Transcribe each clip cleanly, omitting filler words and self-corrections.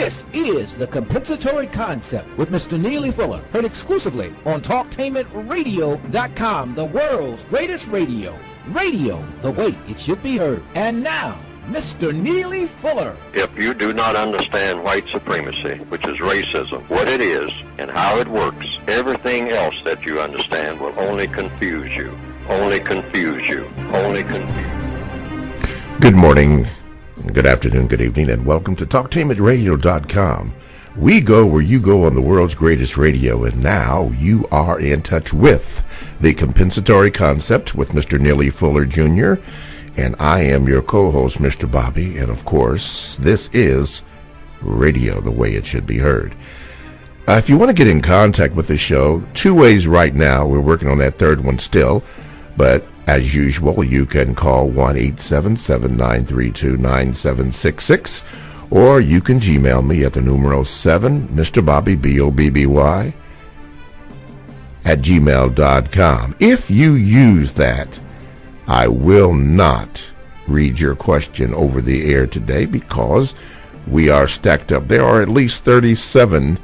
This is the Compensatory Concept with Mr. Neely Fuller, heard exclusively on TalkTainmentRadio.com, the world's greatest radio. Radio, the way it should be heard. And now, Mr. Neely Fuller. If you do not understand white supremacy, which is racism, what it is and how it works, everything else that you understand will only confuse you. Only confuse you. Only confuse you. Good morning, good afternoon, good evening, and welcome to TalkTainmentRadio.com. We go where you go on the world's greatest radio, and now you are in touch with the Compensatory Concept with Mr. Neely Fuller Jr., and I am your co-host, Mr. Bobby, and of course, this is radio the way it should be heard. If you want to get in contact with the show, two ways right now. We're working on that third one still, but as usual, you can call 1-877-932-9766, or you can Gmail me at the numero 7, Mr. Bobby, B-O-B-B-Y, at gmail.com. If you use that, I will not read your question over the air today because we are stacked up. There are at least 37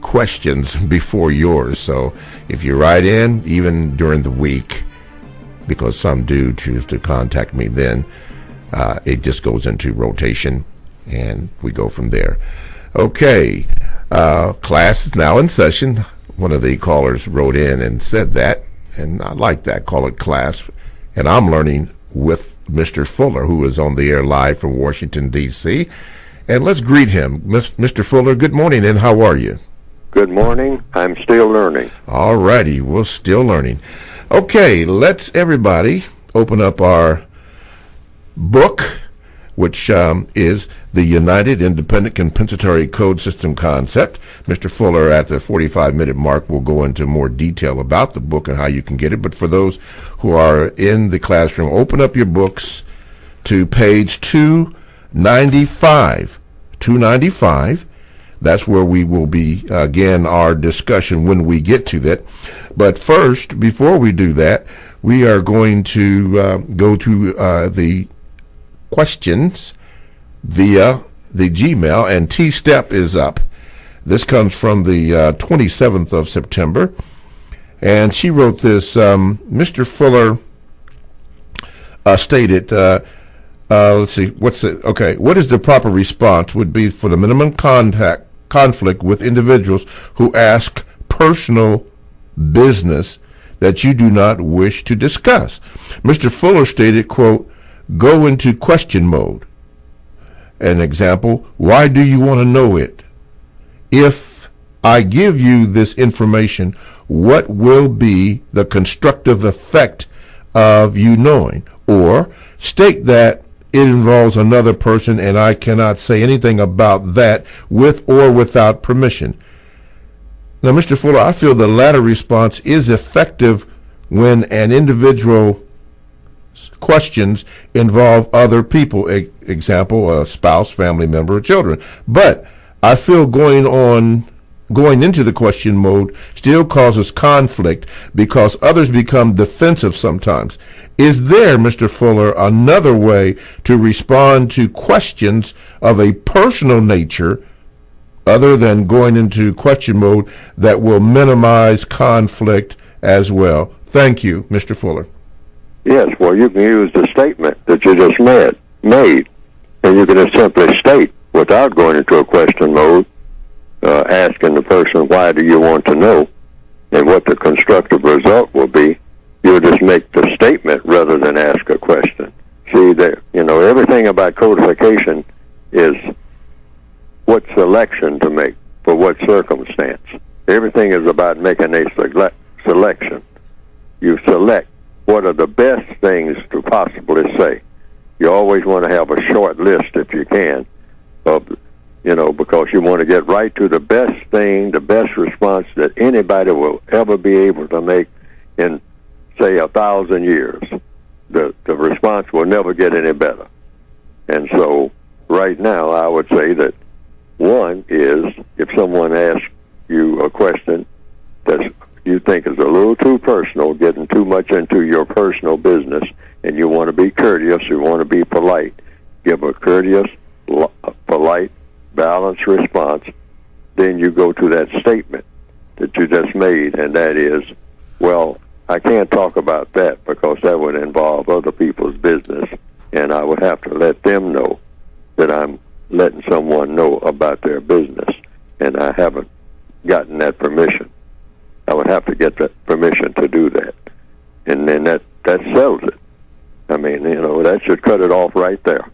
questions before yours, so if you write in, even during the week, because some do choose to contact me then, it just goes into rotation, and we go from there. Okay, class is now in session. One of the callers wrote in and said that, and I like that, call it class. And I'm learning with Mr. Fuller, who is on the air live from Washington, D.C. And let's greet him. Mr. Fuller, good morning, and how are you? Good morning. I'm still learning. All righty, we're still learning. Okay, let's everybody open up our book, which is the United Independent Compensatory Code System Concept. Mr. Fuller, at the 45-minute mark, will go into more detail about the book and how you can get it. But for those who are in the classroom, open up your books to page 295. 295. That's where we will be, again, our discussion when we get to that. But first, before we do that, we are going to go to the questions via the Gmail, and T-Step is up. This comes from the 27th of September, and she wrote this. Mr. Fuller stated, let's see, what is the proper response would be for the minimum conflict with individuals who ask personal business that you do not wish to discuss? Mr. Fuller stated, quote, go into question mode. An example, why do you want to know it? If I give you this information, what will be the constructive effect of you knowing? Or state that it involves another person and I cannot say anything about that with or without permission. Now, Mr. Fuller, I feel the latter response is effective when an individual questions involve other people, example, a spouse, family member, or children. But I feel going into the question mode still causes conflict because others become defensive sometimes. Is there, Mr. Fuller, another way to respond to questions of a personal nature other than going into question mode that will minimize conflict as well? Thank you, Mr. Fuller. Yes, well, you can use the statement that you just made, and you can just simply state without going into a question mode, asking the person, why do you want to know, and what the constructive result will be. You'll just make the statement rather than ask a question. See, that everything about codification is what selection to make for what circumstance. Everything is about making a selection. You select what are the best things to possibly say. You always want to have a short list if you can, because you want to get right to the best thing, the best response that anybody will ever be able to make in, say, 1,000 years. The response will never get any better. And so right now I would say that one is if someone asks you a question that's you think is a little too personal, getting too much into your personal business, and you want to be courteous, you want to be polite, give a courteous, polite, balanced response, then you go to that statement that you just made, and that is, well, I can't talk about that because that would involve other people's business, and I would have to let them know that I'm letting someone know about their business, and I haven't gotten that permission. I would have to get that permission to do that, and then that settles it. I mean, that should cut it off right there.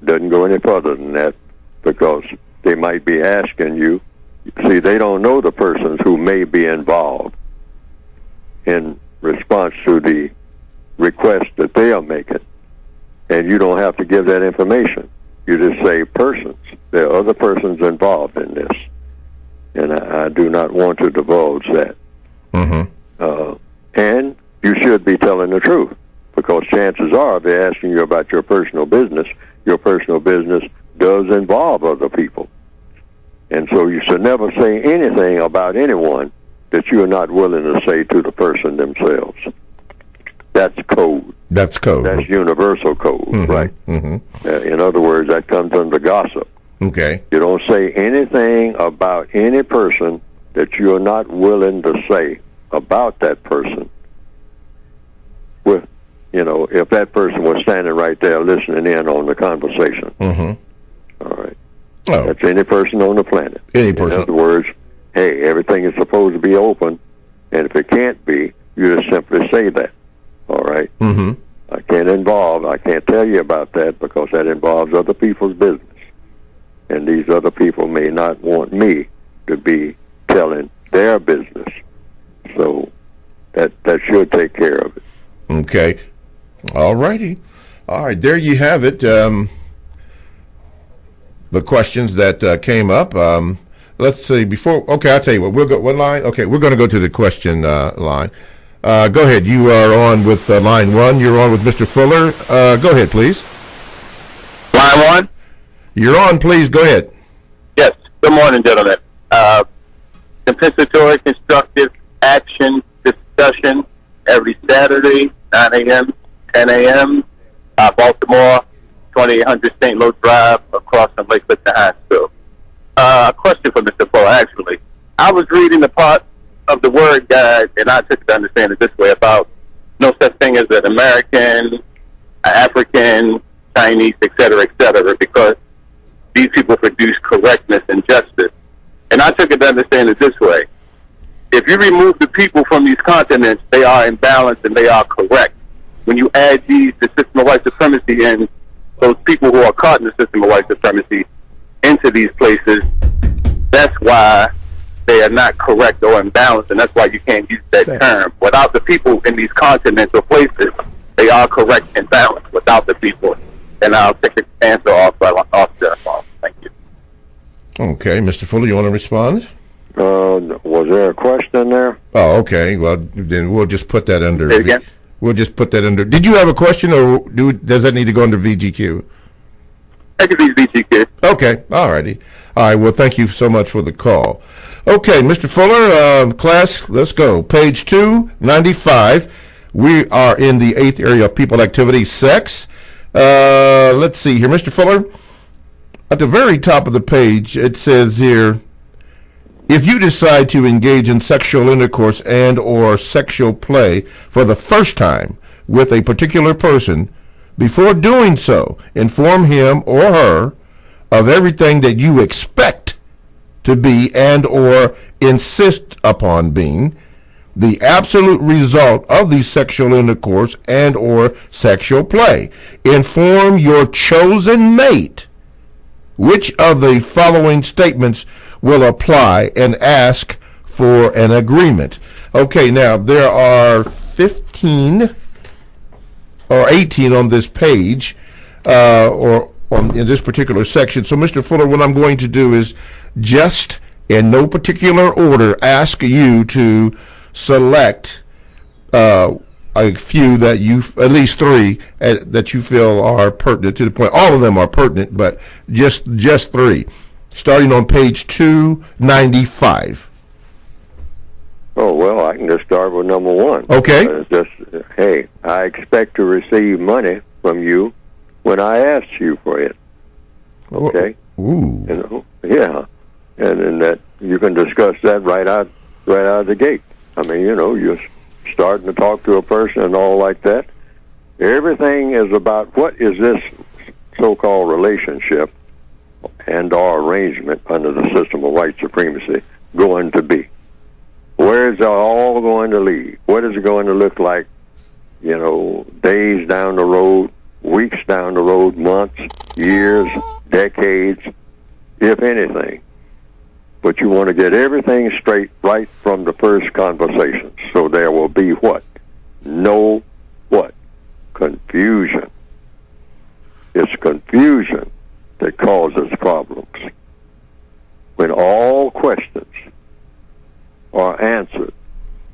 Doesn't go any further than that, because they might be asking you. See, they don't know the persons who may be involved in response to the request that they are making, and you don't have to give that information. You just say persons. There are other persons involved in this, and I do not want to divulge that. Mm-hmm. And you should be telling the truth, because chances are they're asking you about your personal business. Your personal business does involve other people. And so you should never say anything about anyone that you are not willing to say to the person themselves. That's code. That's code. That's universal code, mm-hmm. right? Mm-hmm. In other words, that comes under gossip. Okay. You don't say anything about any person that you are not willing to say about that person. With, if that person was standing right there listening in on the conversation. Mm-hmm. All right. Oh. That's any person on the planet. Any person. In other words, hey, everything is supposed to be open, and if it can't be, you just simply say that. All right? Mm-hmm. I can't tell you about that because that involves other people's business. And these other people may not want me to be telling their business. So that should take care of it. Okay. All righty. All right, there you have it. The questions that came up. Let's see, I'll tell you what, we'll go, what line? Okay, we're going to go to the question line. Go ahead. You are on with line one. You're on with Mr. Fuller. Go ahead, please. Line one? You're on, please. Go ahead. Yes. Good morning, gentlemen. Compensatory constructive action discussion every Saturday, 9 a.m., 10 a.m., Baltimore, 2800 St. Louis Drive, across from Lake Clifton High School. A question for Mr. Fuller, actually. I was reading the part of the word guide, and I took to understand it this way, about no such thing as an American, African, Chinese, et cetera, because these people produce correctness and justice. And I took it to understand it this way. If you remove the people from these continents, they are in balance and they are correct. When you add the system of white supremacy and those people who are caught in the system of white supremacy into these places, that's why they are not correct or in balance, and that's why you can't use that term. Without the people in these continents or places, they are correct and balanced without the people. And I'll take the answer off there. Thank you. Okay, Mr. Fuller, you want to respond? Was there a question there? Oh, okay. Well, then we'll just put that under. Say it again? We'll just put that under. Did you have a question, or does that need to go under VGQ? I can use VGQ. Okay. All righty. All right. Well, thank you so much for the call. Okay, Mr. Fuller, class, let's go. Page 295. We are in the 8th area of people activity, sex. Let's see here. Mr. Fuller, at the very top of the page, it says here, if you decide to engage in sexual intercourse and or sexual play for the first time with a particular person, before doing so, inform him or her of everything that you expect to be and or insist upon being the absolute result of the sexual intercourse and or sexual play. Inform your chosen mate which of the following statements will apply and ask for an agreement. Okay, now there are 15 or 18 on this page, in this particular section. So, Mr. Fuller, what I'm going to do is just, in no particular order, ask you to select a few that at least 3 that you feel are pertinent to the point. All of them are pertinent, but just 3. Starting on page 295. Oh, well, I can just start with number 1. Okay. Hey, I expect to receive money from you when I ask you for it. Okay? Ooh. You know, yeah, and in that you can discuss that right out of the gate. I mean, you know, you're starting to talk to a person and all like that. Everything is about what is this so-called relationship and or arrangement under the system of white supremacy going to be? Where is it all going to lead? What is it going to look like, you know, days down the road, weeks down the road, months, years, decades, if anything? But you want to get everything straight right from the first conversation. So there will be what? No what? Confusion. It's confusion that causes problems. When all questions are answered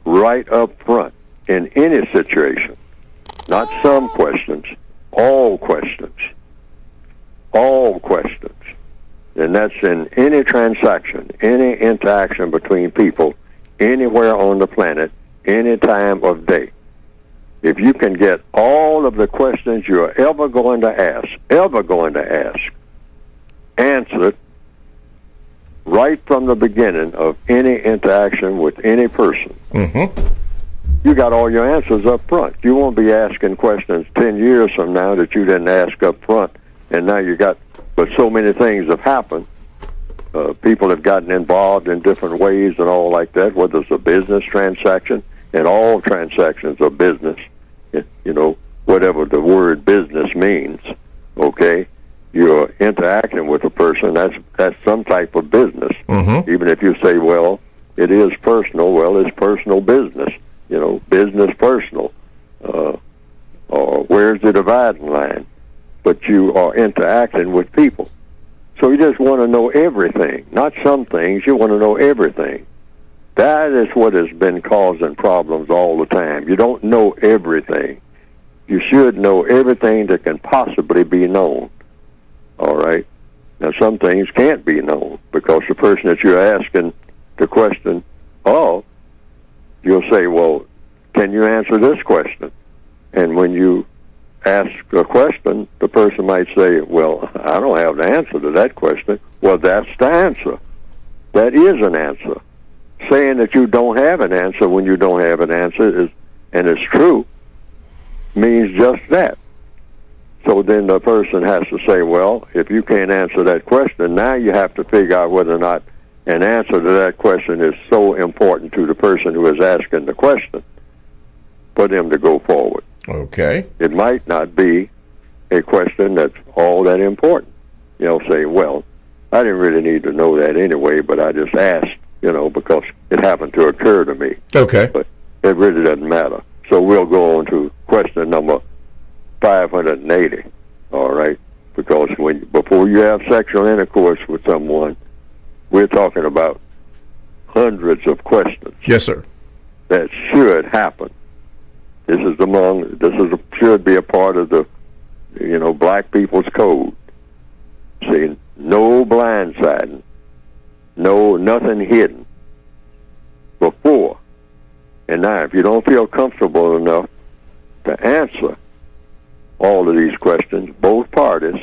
right up front in any situation, not some questions, all questions, and that's in any transaction, any interaction between people, anywhere on the planet, any time of day. If you can get all of the questions you're ever going to ask, answered right from the beginning of any interaction with any person, you got all your answers up front. You won't be asking questions 10 years from now that you didn't ask up front, and now you got, but so many things have happened. People have gotten involved in different ways and all like that, whether it's a business transaction, and all transactions are business, you know, whatever the word business means, okay? You're interacting with a person, that's some type of business. Even if you say, well, it is personal, well, it's personal business, you know, business personal. Or where's the dividing line? But you are interacting with people. So you just want to know everything, not some things, you want to know everything. That is what has been causing problems all the time. You don't know everything. You should know everything that can possibly be known. All right? Now, some things can't be known because the person that you're asking the question of, you'll say, well, can you answer this question? And when you ask a question, the person might say, well, I don't have the answer to that question. Well, that's the answer. That is an answer. Saying that you don't have an answer when you don't have an answer is, and it's true, means just that. So then the person has to say, well, if you can't answer that question, now you have to figure out whether or not an answer to that question is so important to the person who is asking the question for them to go forward. Okay. It might not be a question that's all that important. You know, say, well, I didn't really need to know that anyway, but I just asked, you know, because it happened to occur to me. Okay. But it really doesn't matter. So we'll go on to question number 580, all right? Because before you have sexual intercourse with someone, we're talking about hundreds of questions. Yes, sir. That should happen. Should be a part of the, you know, black people's code. See, no blindsiding, nothing hidden before. And now, if you don't feel comfortable enough to answer all of these questions, both parties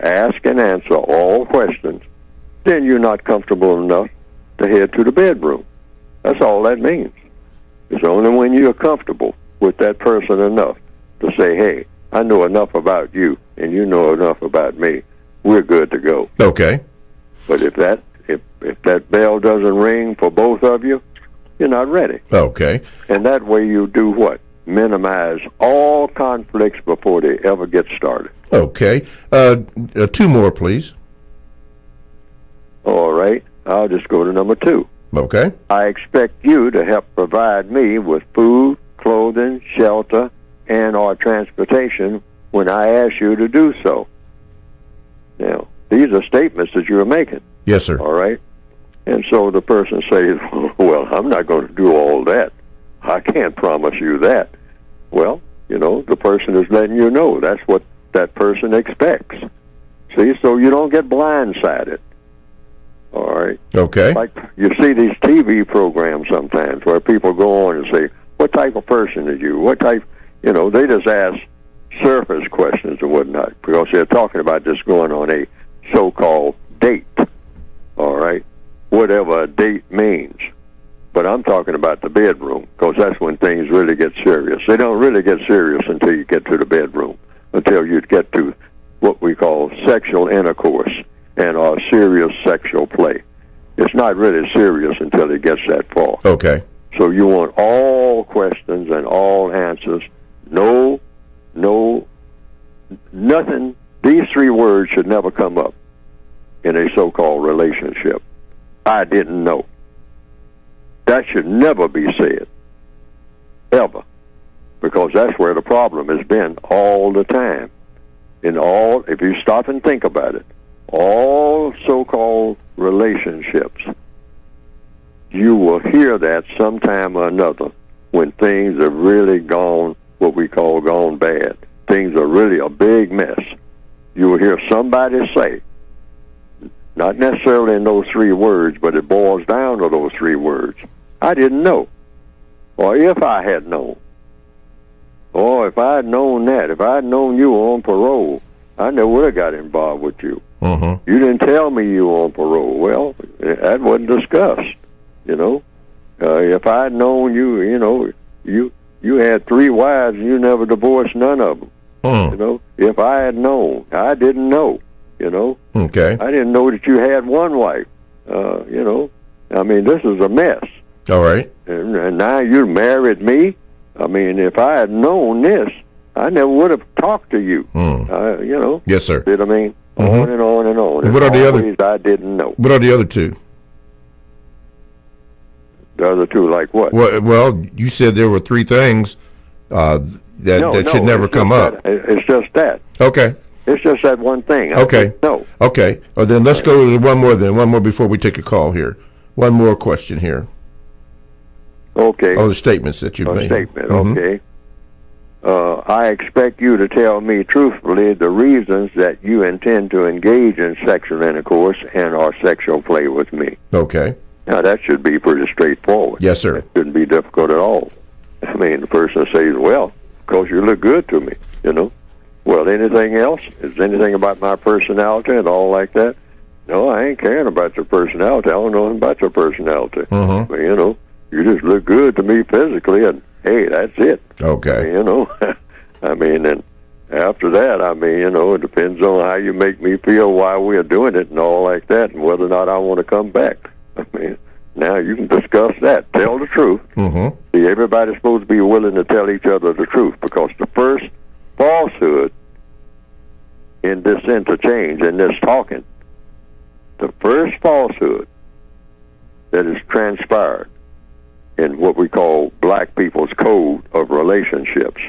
ask and answer all questions, then you're not comfortable enough to head to the bedroom. That's all that means. It's only when you're comfortable with that person enough to say, hey, I know enough about you and you know enough about me, we're good to go. Okay. But if that bell doesn't ring for both of you, you're not ready. Okay. And that way you do what? Minimize all conflicts before they ever get started. Okay. Two more, please. All right. I'll just go to number 2. Okay. I expect you to help provide me with food, clothing, shelter, and or transportation when I ask you to do so. Now, these are statements that you're making. Yes, sir. All right? And so the person says, well, I'm not going to do all that. I can't promise you that. Well, you know, the person is letting you know that's what that person expects. See, so you don't get blindsided. All right? Okay. Like you see these TV programs sometimes where people go on and say, what type of person are you? What type, you know, they just ask surface questions and whatnot because they're talking about just going on a so-called date, all right, whatever a date means. But I'm talking about the bedroom, because that's when things really get serious. They don't really get serious until you get to the bedroom, until you get to what we call sexual intercourse and our serious sexual play. It's not really serious until it gets that far. Okay. So you want all questions and all answers. No, nothing. These three words should never come up in a so-called relationship. I didn't know. That should never be said, ever, because that's where the problem has been all the time. If you stop and think about it, all so-called relationships, you will hear that sometime or another when things have really gone, what we call gone bad. Things are really a big mess. You will hear somebody say, not necessarily in those three words, but it boils down to those three words, I didn't know. Or if I had known. Or if I had known that, if I had known you were on parole, I never would have got involved with you. You didn't tell me you were on parole. Well, that wasn't discussed, you know. If I had known you had 3 wives and you never divorced none of them. You know, if I had known, I didn't know, you know. Okay. I didn't know that you had 1 wife, you know. I mean, this is a mess. All right. And now you married me. I mean, if I had known this, I never would have talked to you. You know. Yes, sir. You know what I mean? On and on and on. What are the other? I didn't know. What are the other two? The other two, like what? Well, you said there were 3 things that should never come up. It's just that. Okay. It's just that one thing. Okay. No. Okay. Well, then let's go to one more. Then one more before we take a call here. One more question here. Okay. Oh, the statements that you've made. Statement. Okay. I expect you to tell me truthfully the reasons that you intend to engage in sexual intercourse and or sexual play with me. Okay. Now, that should be pretty straightforward. Yes, sir. It shouldn't be difficult at all. I mean, the person says, well, because you look good to me, you know. Well, anything else? Is anything about my personality and all like that? No, I ain't caring about your personality. I don't know anything about your personality. But, you know, you just look good to me physically, and, hey, that's it. Okay. I mean, you know, I mean, and after that, I mean, you know, it depends on how you make me feel while we're doing it and all like that, and whether or not I want to come back. I mean, now you can discuss that. Tell the truth. See, everybody's supposed to be willing to tell each other the truth, because the first falsehood in this interchange, in this talking, the first falsehood that is transpired in what we call black people's code of relationships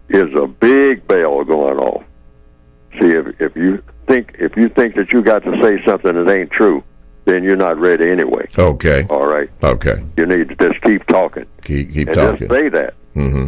is a big bell going off. See, if you think that you got to say something that ain't true, then you're not ready anyway. Okay. All right. Okay. You need to just keep talking. Keep and talking. Just say that.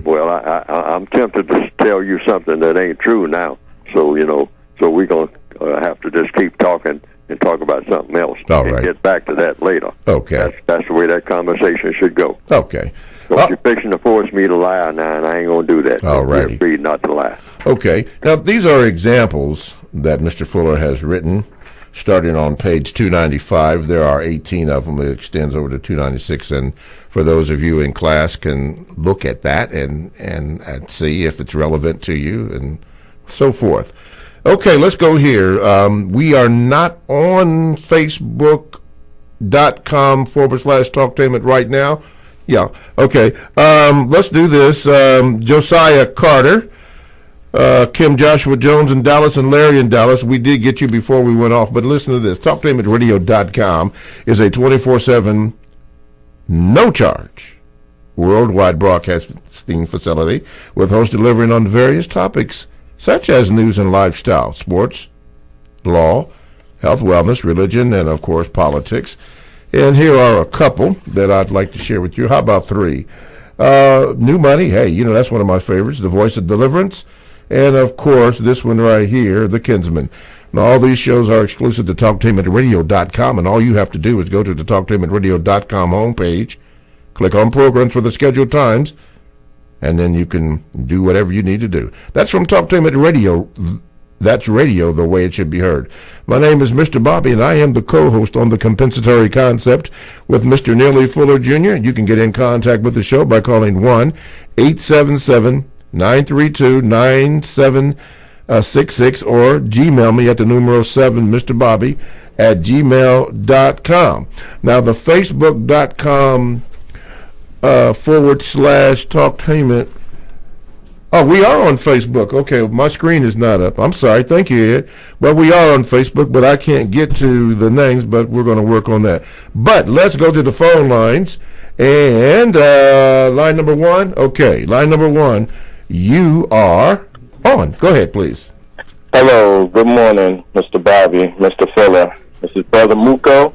Well, I'm tempted to tell you something that ain't true now. So, you know, we're going to have to just keep talking and talk about something else. All and right. Get back to that later. Okay. That's the way that conversation should go. Okay. So if you're fixing to force me to lie now, and I ain't going to do that. All righty. You're free not to lie. Okay. Now, these are examples that Mr. Fuller has written, starting on page 295. There are 18 of them. It extends over to 296. And for those of you in class can look at that and see if it's relevant to you and so forth. Okay, let's go here. We are not on Facebook.com/Talktainment right now. Yeah, okay. Let's do this. Josiah Carter, Kim Joshua Jones in Dallas, and Larry in Dallas. We did get you before we went off, but listen to this. TalkTainmentRadio.com is a 24/7, no-charge, worldwide broadcasting facility with hosts delivering on various topics such as news and lifestyle, sports, law, health, wellness, religion, and, of course, politics. And here are a couple that I'd like to share with you. How about 3? New Money. Hey, you know, that's one of my favorites. The Voice of Deliverance. And, of course, this one right here, The Kinsman. Now, all these shows are exclusive to TalkTainmentRadio.com, and all you have to do is go to the TalkTainmentRadio.com homepage, click on Programs for the scheduled times, and then you can do whatever you need to do. That's from Talktainment Radio That's radio the way it should be heard. My name is Mr. Bobby, and I am the co-host on The Compensatory Concept with Mr. Neely Fuller Jr. You can get in contact with the show by calling 1-877-932-9766 or Gmail me at the numero 7, Mr. Bobby, at gmail.com. Now, the Facebook.com /talktainment. Oh, we are on Facebook. Okay, my screen is not up. I'm sorry. Thank you, Ed. Well, we are on Facebook, but I can't get to the names, but we're going to work on that. But let's go to the phone lines. And line number one. Okay, line number one. You are on. Go ahead, please. Hello. Good morning, Mr. Bobby, Mr. Fuller. This is Brother Muko.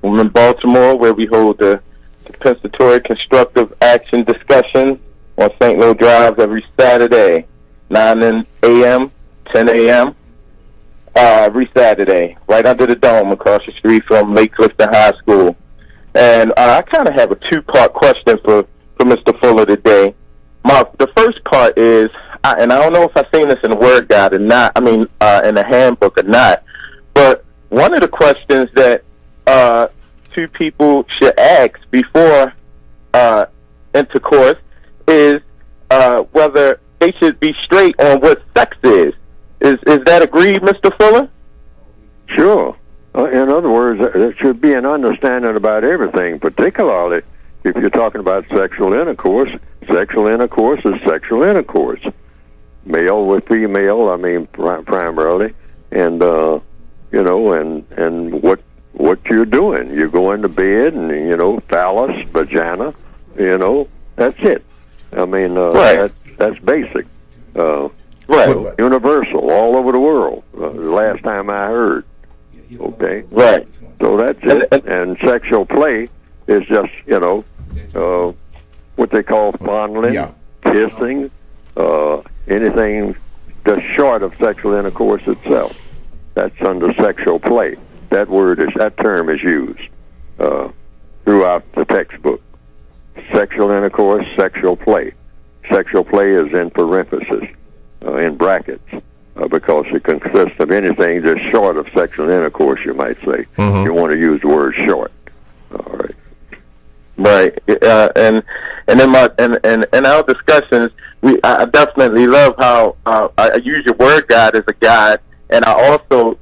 I'm in Baltimore, where we hold the compensatory constructive action discussion on St. Louis Drive every Saturday, 9 a.m., 10 a.m., every Saturday, right under the dome across the street from Lake Clifton High School. And I kind of have a two-part question for Mr. Fuller today. The first part is, and I don't know if I've seen this in the Word Guide or not, in the handbook or not, but one of the questions that two people should ask before intercourse is whether they should be straight on what sex is. Is that agreed, Mr. Fuller? Sure. In other words, there should be an understanding about everything, particularly if you're talking about sexual intercourse. Sexual intercourse is sexual intercourse. Male with female, primarily. And, and what you're doing. You go into bed and, phallus, vagina, that's it. Right. That's basic. Right. Universal, all over the world, the last time I heard. Okay? Right. So that's it. And sexual play is just, what they call fondling, kissing, anything that's short of sexual intercourse itself. That's under sexual play. That term is used throughout the textbook. Sexual intercourse, sexual play. Sexual play is in parentheses, in brackets, because it consists of anything that's short of sexual intercourse, you might say. Mm-hmm. You want to use the word short. All right. Right. And in our discussions, I definitely love how I use your Word Guide as a guide, and I also,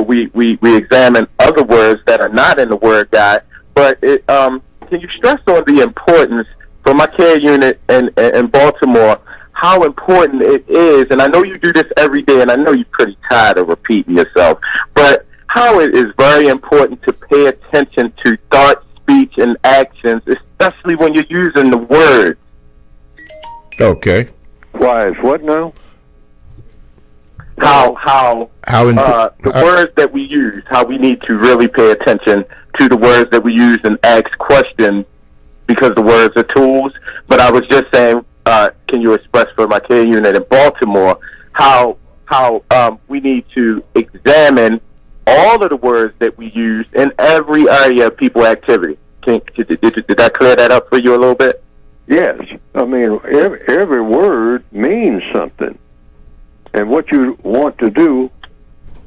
we examine other words that are not in the Word Guide. But can you stress on the importance for my care unit in Baltimore, how important it is, and I know you do this every day, and I know you're pretty tired of repeating yourself, but how it is very important to pay attention to thought, speech, and actions, especially when you're using the words. Okay. Why is what now? The words that we use, how we need to really pay attention to the words that we use and ask questions, because the words are tools. But I was just saying, can you express for my care unit in Baltimore how we need to examine all of the words that we use in every area of people activity? Did I clear that up for you a little bit? Yes. Every word means something. And what you want to do,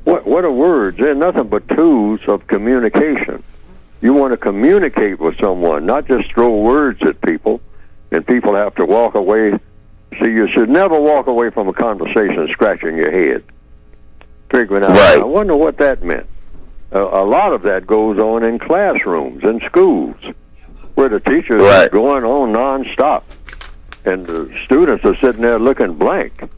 what are words? They're nothing but tools of communication. You want to communicate with someone, not just throw words at people, and people have to walk away. See, you should never walk away from a conversation scratching your head, figuring out, right. I wonder what that meant. A lot of that goes on in classrooms, in schools, where the teachers are going on nonstop, and the students are sitting there looking blank.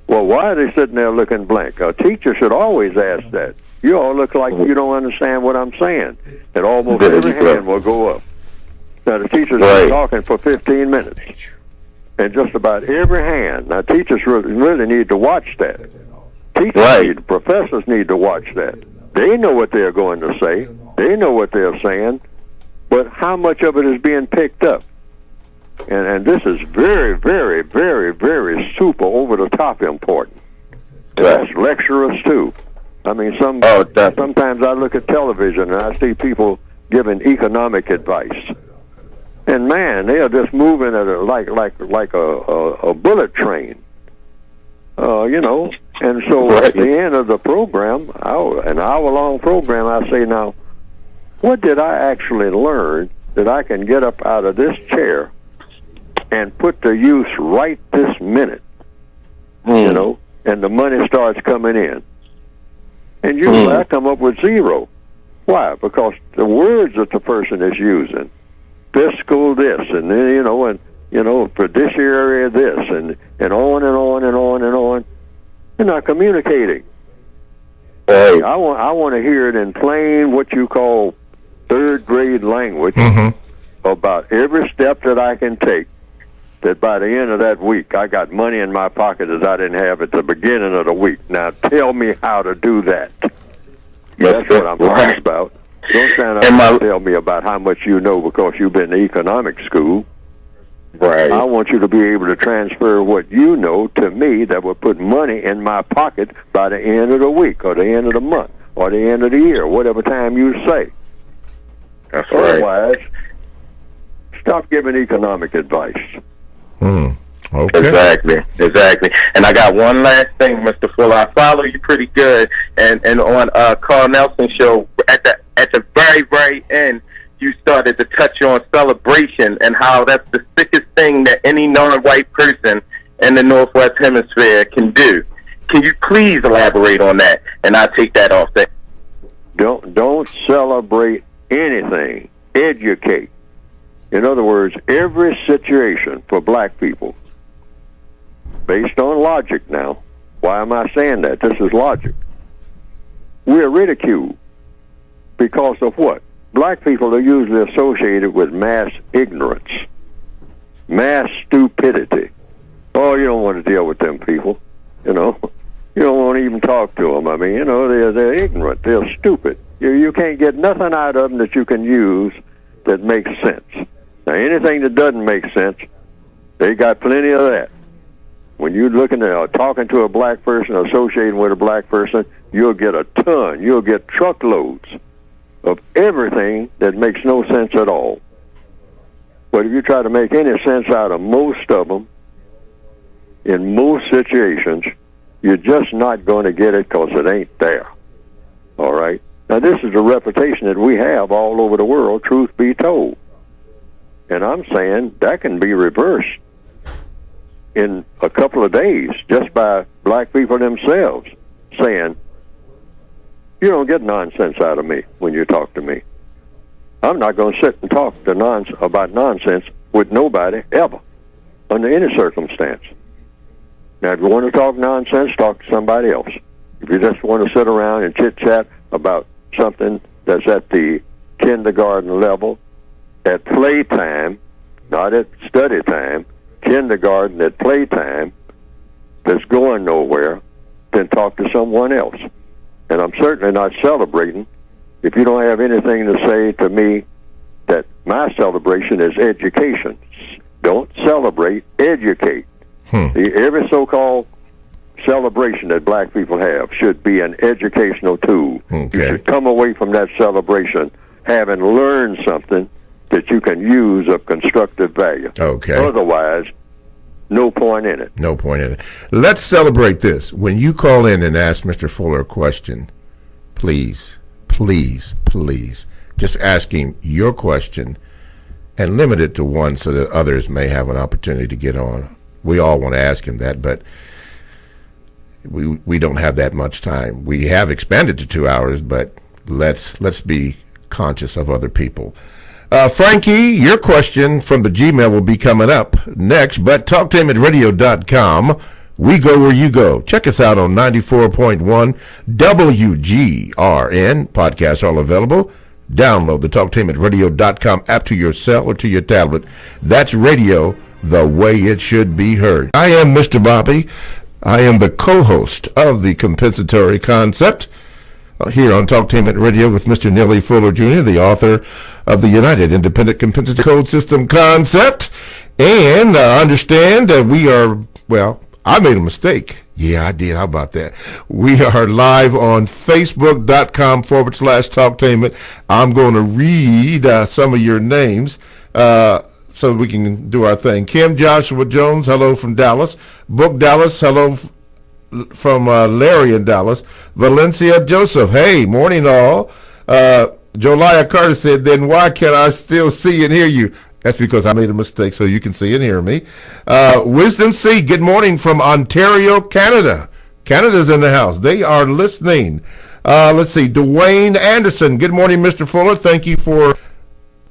Well, why are they sitting there looking blank? A teacher should always ask that. You all look like you don't understand what I'm saying. And almost every hand will go up. Now, the teacher's been talking for 15 minutes. And just about every hand. Now, teachers really need to watch that. Professors need to watch that. They know what they're going to say. They know what they're saying. But how much of it is being picked up? And this is very, very, very, very super over-the-top important. That's lecturers, too. Sometimes I look at television and I see people giving economic advice. And, man, they are just moving at like a bullet train. And so at the end of the program, an hour-long program, I say, now, what did I actually learn that I can get up out of this chair and put to use right this minute? You know, and the money starts coming in. And usually I come up with zero. Why? Because the words that the person is using, fiscal this, and then, you know, fiduciary this, and on and on and on and on. They're not communicating. Right. I want to hear it in plain, what you call third grade language, about every step that I can take, that by the end of that week I got money in my pocket that I didn't have at the beginning of the week. Now tell me how to do that. That's what I'm talking about. Don't stand up and tell me about how much you know because you've been to economic school. Right. I want you to be able to transfer what you know to me that will put money in my pocket by the end of the week or the end of the month or the end of the year, whatever time you say. That's right. Otherwise, stop giving economic advice. Okay. Exactly. And I got one last thing, Mr. Fuller. I follow you pretty good, and on Carl Nelson's show at the very, very end, you started to touch on celebration and how that's the sickest thing that any non-white person in the Northwest Hemisphere can do. Can you please elaborate on that? And I'll take that off there. Don't celebrate anything. Educate. In other words, every situation for black people, based on logic now. Why am I saying that? This is logic. We're ridiculed because of what? Black people are usually associated with mass ignorance, mass stupidity. Oh, you don't want to deal with them people, you know. You don't want to even talk to them. I mean, you know, they're ignorant. They're stupid. You can't get nothing out of them that you can use that makes sense. Now, anything that doesn't make sense, they got plenty of that. When you're looking at talking to a black person, associating with a black person, you'll get a ton. You'll get truckloads of everything that makes no sense at all. But if you try to make any sense out of most of them, in most situations, you're just not going to get it because it ain't there. All right? Now, this is a reputation that we have all over the world, truth be told. And I'm saying that can be reversed in a couple of days just by black people themselves saying, you don't get nonsense out of me when you talk to me. I'm not going to sit and talk about nonsense with nobody ever, under any circumstance. Now, if you want to talk nonsense, talk to somebody else. If you just want to sit around and chit-chat about something that's at the kindergarten level, at playtime, not at study time, kindergarten at playtime, that's going nowhere, then talk to someone else. And I'm certainly not celebrating if you don't have anything to say to me that my celebration is education. Don't celebrate, educate. Every so-called celebration that black people have should be an educational tool. You should come away from that celebration having learned something that you can use of constructive value. Okay. Otherwise, no point in it. No point in it. Let's celebrate this. When you call in and ask Mr. Fuller a question, please, just ask him your question and limit it to one so that others may have an opportunity to get on. We all want to ask him that, but we don't have that much time. We have expanded to 2 hours, but let's be conscious of other people. Frankie, your question from the Gmail will be coming up next, but talktainmentradio.com. We go where you go. Check us out on 94.1 WGRN. Podcasts are all available. Download the talktainmentradio.com app to your cell or to your tablet. That's radio the way it should be heard. I am Mr. Bobby. I am the co-host of the Compensatory Concept here on Talktainment Radio with Mr. Neely Fuller Jr., the author of the United Independent Compensatory Code System Concept. And understand that we are, well, I made a mistake. Yeah, I did. How about that? We are live on Facebook.com/Talktainment. I'm going to read some of your names so we can do our thing. Kim Joshua Jones, hello from Dallas. Book Dallas, hello Larry in Dallas. Valencia Joseph, hey, morning all. Joliah Carter said, then why can't I still see and hear you? That's because I made a mistake, so you can see and hear me. Wisdom C, good morning from Ontario, Canada. Canada's in the house. They are listening. Let's see, Dwayne Anderson, good morning, Mr. Fuller. Thank you for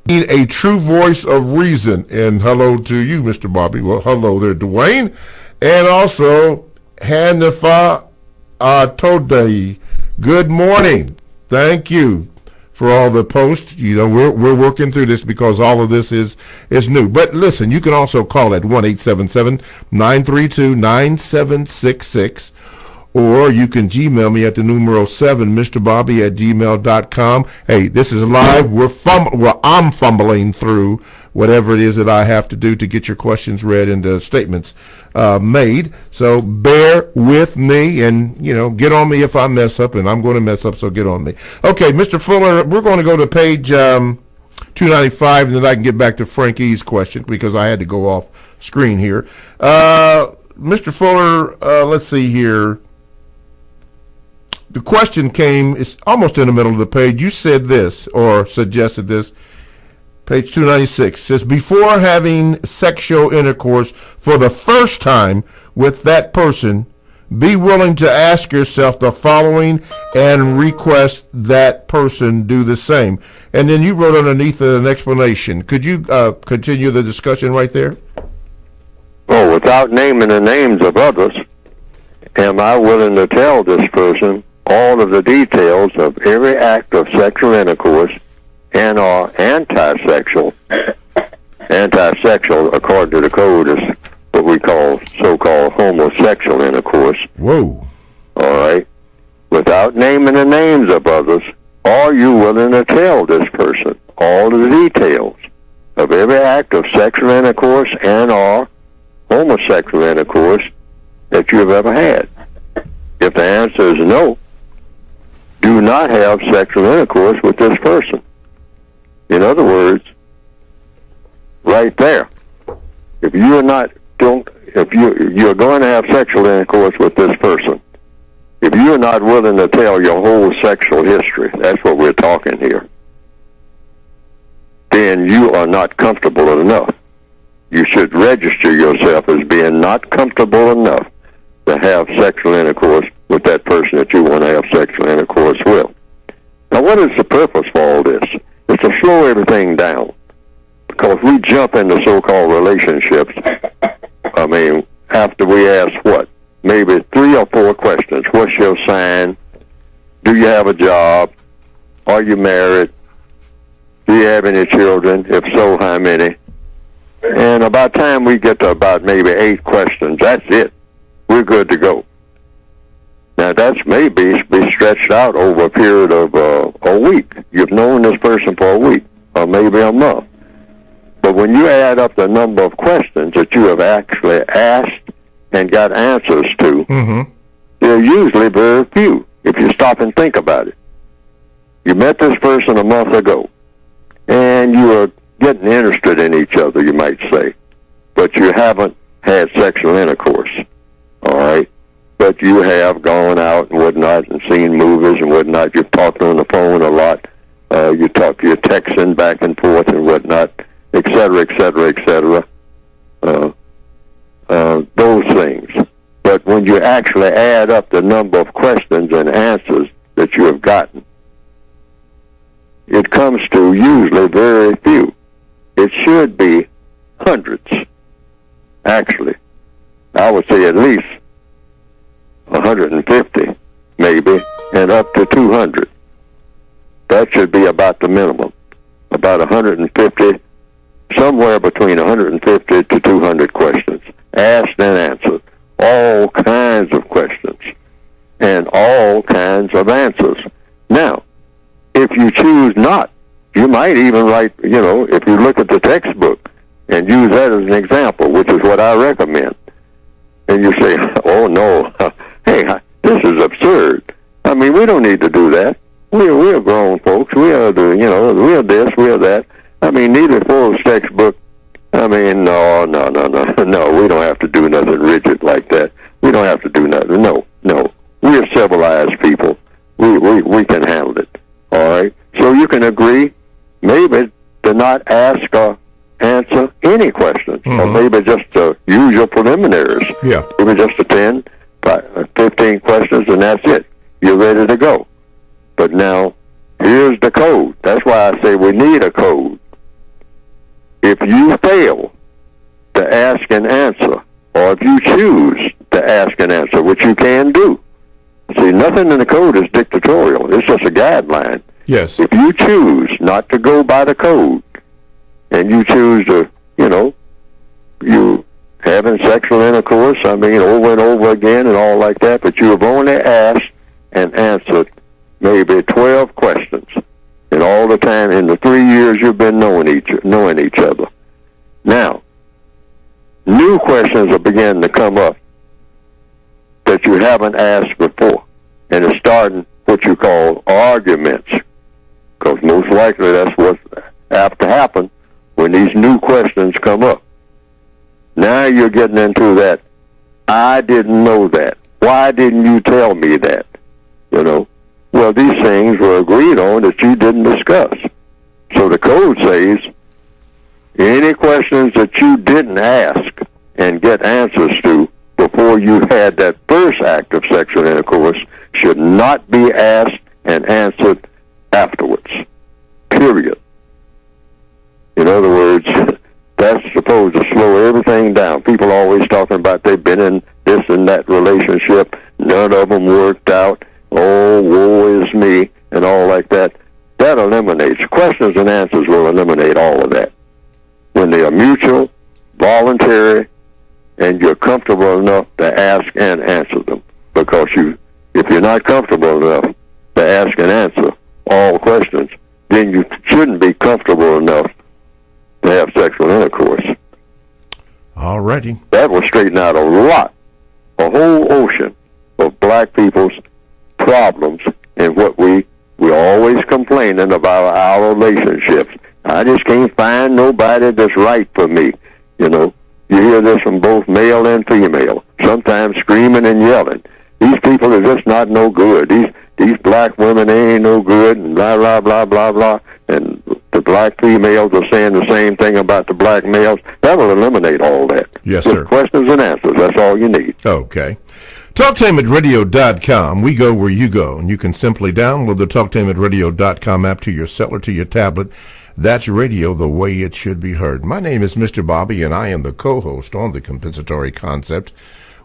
being a true voice of reason. And hello to you, Mr. Bobby. Well, hello there, Dwayne. And also, Hanifa Tode, good morning. Thank you for all the posts. You know, we're working through this because all of this is new. But listen, you can also call at 1-877-932-9766, or you can Gmail me at the numeral 7, MrBobby@gmail.com. Hey, this is live. I'm fumbling through whatever it is that I have to do to get your questions read and the statements made. So bear with me, and get on me if I mess up, and I'm going to mess up, so get on me. Okay, Mr. Fuller, we're going to go to page 295, and then I can get back to Frank E's question because I had to go off screen here. Mr. Fuller, let's see here. The question came, it's almost in the middle of the page. You said this, or suggested this. Page 296 says, before having sexual intercourse for the first time with that person, be willing to ask yourself the following and request that person do the same. And then you wrote underneath it an explanation. Could you continue the discussion right there? Well, without naming the names of others, am I willing to tell this person all of the details of every act of sexual intercourse and are antisexual. Antisexual, according to the code, is what we call so-called homosexual intercourse. Whoa. All right. Without naming the names of others, are you willing to tell this person all of the details of every act of sexual intercourse and or homosexual intercourse that you have ever had? If the answer is no, do not have sexual intercourse with this person. In other words, right there, if you're going to have sexual intercourse with this person, if you're not willing to tell your whole sexual history, that's what we're talking here, then you are not comfortable enough. You should register yourself as being not comfortable enough to have sexual intercourse with that person that you want to have sexual intercourse with. Now, what is the purpose for all this? It's to slow everything down. Because we jump into so-called relationships, I mean, after we ask what? Maybe 3 or 4 questions. What's your sign? Do you have a job? Are you married? Do you have any children? If so, how many? And about the time we get to about maybe 8 questions, that's it. We're good to go. Now, that's maybe be stretched out over a period of a week. You've known this person for a week, or maybe a month. But when you add up the number of questions that you have actually asked and got answers to, they're usually very few, if you stop and think about it. You met this person a month ago, and you are getting interested in each other, you might say, but you haven't had sexual intercourse, all right? But you have gone out and whatnot and seen movies and whatnot. You've talked on the phone a lot. You're texting back and forth and whatnot, et cetera, et cetera, et cetera. Those things. But when you actually add up the number of questions and answers that you have gotten, it comes to usually very few. It should be hundreds, actually. I would say at least 150, maybe, and up to 200. That should be about the minimum. About 150, somewhere between 150 to 200 questions, asked and answered. All kinds of questions and all kinds of answers. Now, if you choose not, you might even write, if you look at the textbook and use that as an example, which is what I recommend, and you say, oh, no, hey, this is absurd. I mean, we don't need to do that. We're grown folks. We are we're this, we're that. I mean, neither Full's textbook. I mean, no, we don't have to do nothing rigid like that. We don't have to do nothing. No. We're civilized people. We can handle it. All right? So you can agree maybe to not ask or answer any questions, or maybe just to use your preliminaries. Yeah. Maybe just 15 questions, and that's it. You're ready to go. But now, here's the code. That's why I say we need a code. If you fail to ask and answer, or if you choose to ask and answer, which you can do. See, nothing in the code is dictatorial. It's just a guideline. Yes. If you choose not to go by the code, and you choose to, you having sexual intercourse, over and over again and all like that, but you have only asked and answered maybe 12 questions in all the time in the 3 years you've been knowing each other. Now, new questions are beginning to come up that you haven't asked before, and it's starting what you call arguments, because most likely that's what's apt to happen when these new questions come up. Now you're getting into that, I didn't know that. Why didn't you tell me that? Well, these things were agreed on that you didn't discuss. So the code says, any questions that you didn't ask and get answers to before you had that first act of sexual intercourse should not be asked and answered afterwards. Period. In other words, that's supposed to slow everything down. People always talking about they've been in this and that relationship. None of them worked out. Oh, woe is me, and all like that. That eliminates. Questions and answers will eliminate all of that. When they are mutual, voluntary, and you're comfortable enough to ask and answer them. Because if you're not comfortable enough to ask and answer all questions, then you shouldn't be comfortable enough to have sexual intercourse. All righty. That will straighten out a whole ocean of black people's problems and what we're always complaining about our relationships. I just can't find nobody that's right for me. You hear this from both male and female, sometimes screaming and yelling. These people are just not no good. These black women ain't no good, and blah, blah, blah, blah, blah. And the black females are saying the same thing about the black males. That will eliminate all that. Yes, Just sir. questions and answers. That's all you need. Okay. TalkTameAtRadio.com. We go where you go, and you can simply download the TalkTameAtRadio.com app to your cell or to your tablet. That's radio the way it should be heard. My name is Mr. Bobby, and I am the co-host on the Compensatory Concept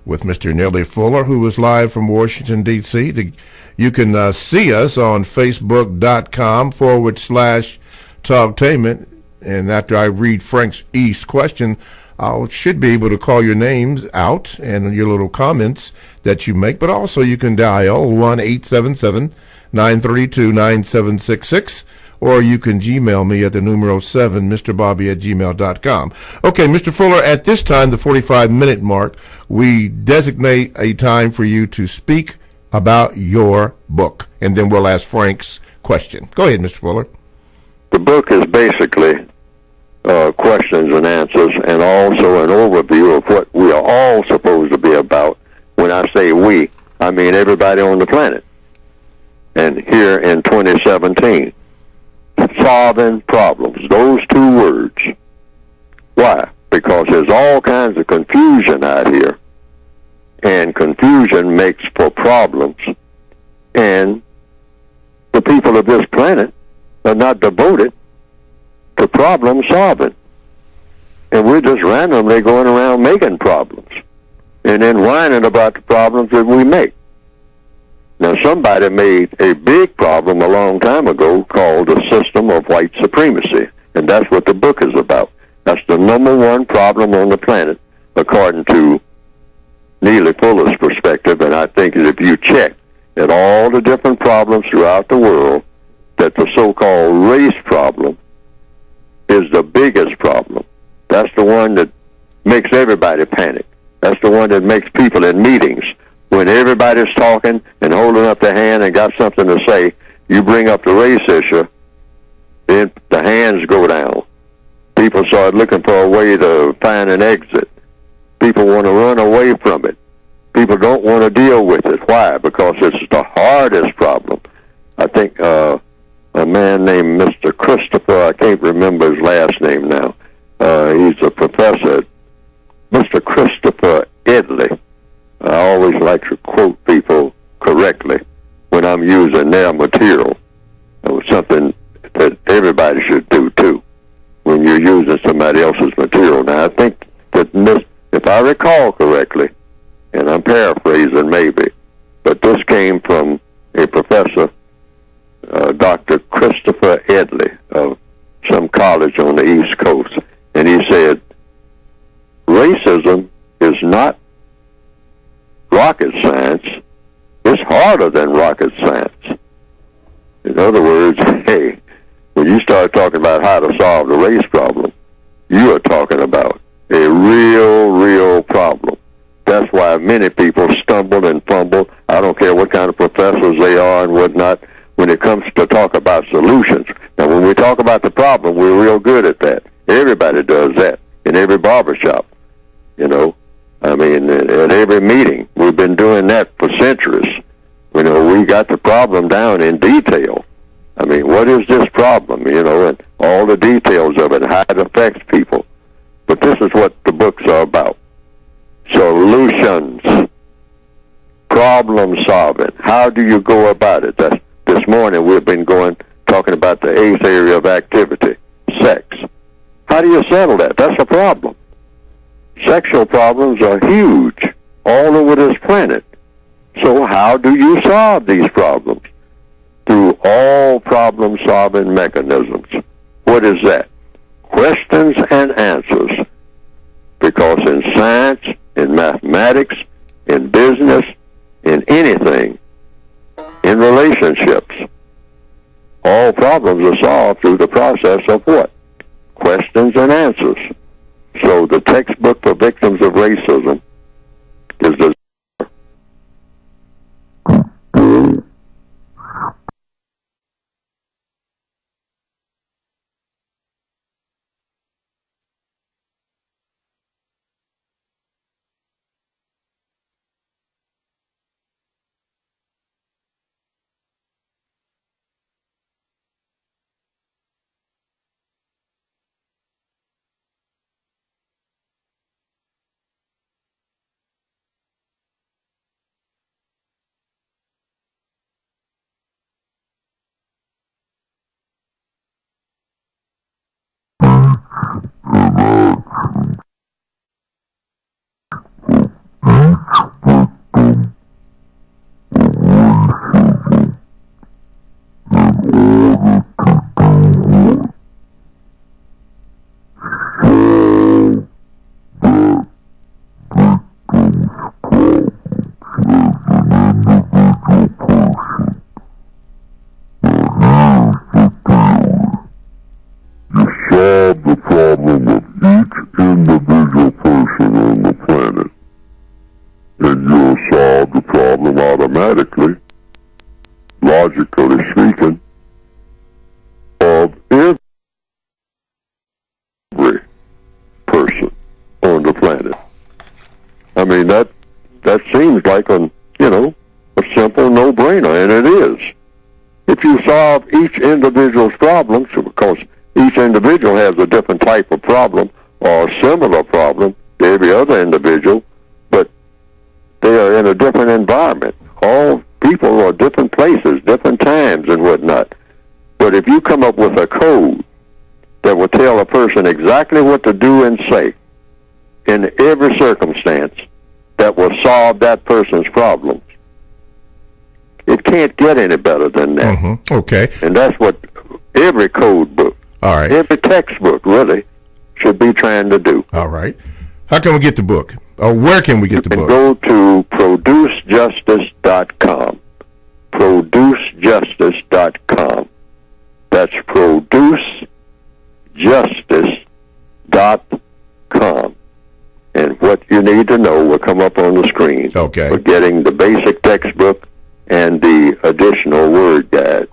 with Mr. Neely Fuller, who is live from Washington, D.C. You can see us on Facebook.com/Talktainment. And after I read Frank's East question, I should be able to call your names out and your little comments that you make. But also you can dial 1-877-932-9766. Or you can Gmail me at the numero 7, MrBobby@gmail.com. Okay, Mr. Fuller, at this time, the 45-minute mark, we designate a time for you to speak about your book. And then we'll ask Frank's question. Go ahead, Mr. Fuller. The book is basically questions and answers, and also an overview of what we are all supposed to be about. When I say we, I mean everybody on the planet. And here in 2017. Solving problems. Those two words. Why? Because there's all kinds of confusion out here, and confusion makes for problems, and the people of this planet are not devoted to problem solving, and we're just randomly going around making problems and then whining about the problems that we make. Now, somebody made a big problem a long time ago called the system of white supremacy, and that's what the book is about. That's the number one problem on the planet, according to Neely Fuller's perspective, and I think that if you check at all the different problems throughout the world, that the so-called race problem is the biggest problem. That's the one that makes everybody panic. That's the one that makes people in meetings, when everybody's talking and holding up their hand and got something to say, you bring up the race issue, then the hands go down. People start looking for a way to find an exit. People want to run away from it. people don't want to deal with it. Why? Because it's the hardest problem. I think a man named Mr. Christopher, I can't remember his last name now. He's a professor, Mr. Christopher Edley. I always like to quote people correctly when I'm using their material. It was something that everybody should do, too, when you're using somebody else's material. Now, I think that if I recall correctly, and I'm paraphrasing maybe, but this came from a professor, Dr. Christopher Edley of some college on the East Coast, and he said, racism is not rocket science. It's harder than rocket science. In other words, hey, when you start talking about how to solve the race problem, you are talking about a real problem. That's why many people stumble and fumble. I don't care what kind of professors they are and whatnot when it comes to talk about solutions. Now, when we talk about the problem, we're real good at that. Everybody does that in every barbershop, you know. I mean, at every meeting, we've been doing that for centuries. You know, we got the problem down in detail. I mean, what is this problem, you know, and all the details of it, how it affects people. But this is what the books are about. Solutions. Problem solving. How do you go about it? This morning we've been talking about the 8th area of activity, sex. How do you settle that? That's a problem. Sexual problems are huge all over this planet. So how do you solve these problems? Through all problem-solving mechanisms. What is that? Questions and answers. Because in science, in mathematics, in business, in anything, in relationships, all problems are solved through the process of what? Questions and answers. So the textbook for victims of racism is the automatically, logically speaking, of every person on the planet. I mean, that seems like a simple no-brainer, and it is. If you solve each individual's problems, because each individual has a different type of problem or a similar problem to every other individual, but they are in a different environment. All people are different places, different times and whatnot. But if you come up with a code that will tell a person exactly what to do and say in every circumstance that will solve that person's problems, it can't get any better than that. Mm-hmm. Okay. And that's what every code book, all right, every textbook really should be trying to do. All right. How can we get the book? Or where can we get the book? Go to producejustice.com. Producejustice.com. That's producejustice.com. And what you need to know will come up on the screen. Okay. For getting the basic textbook and the additional word guide.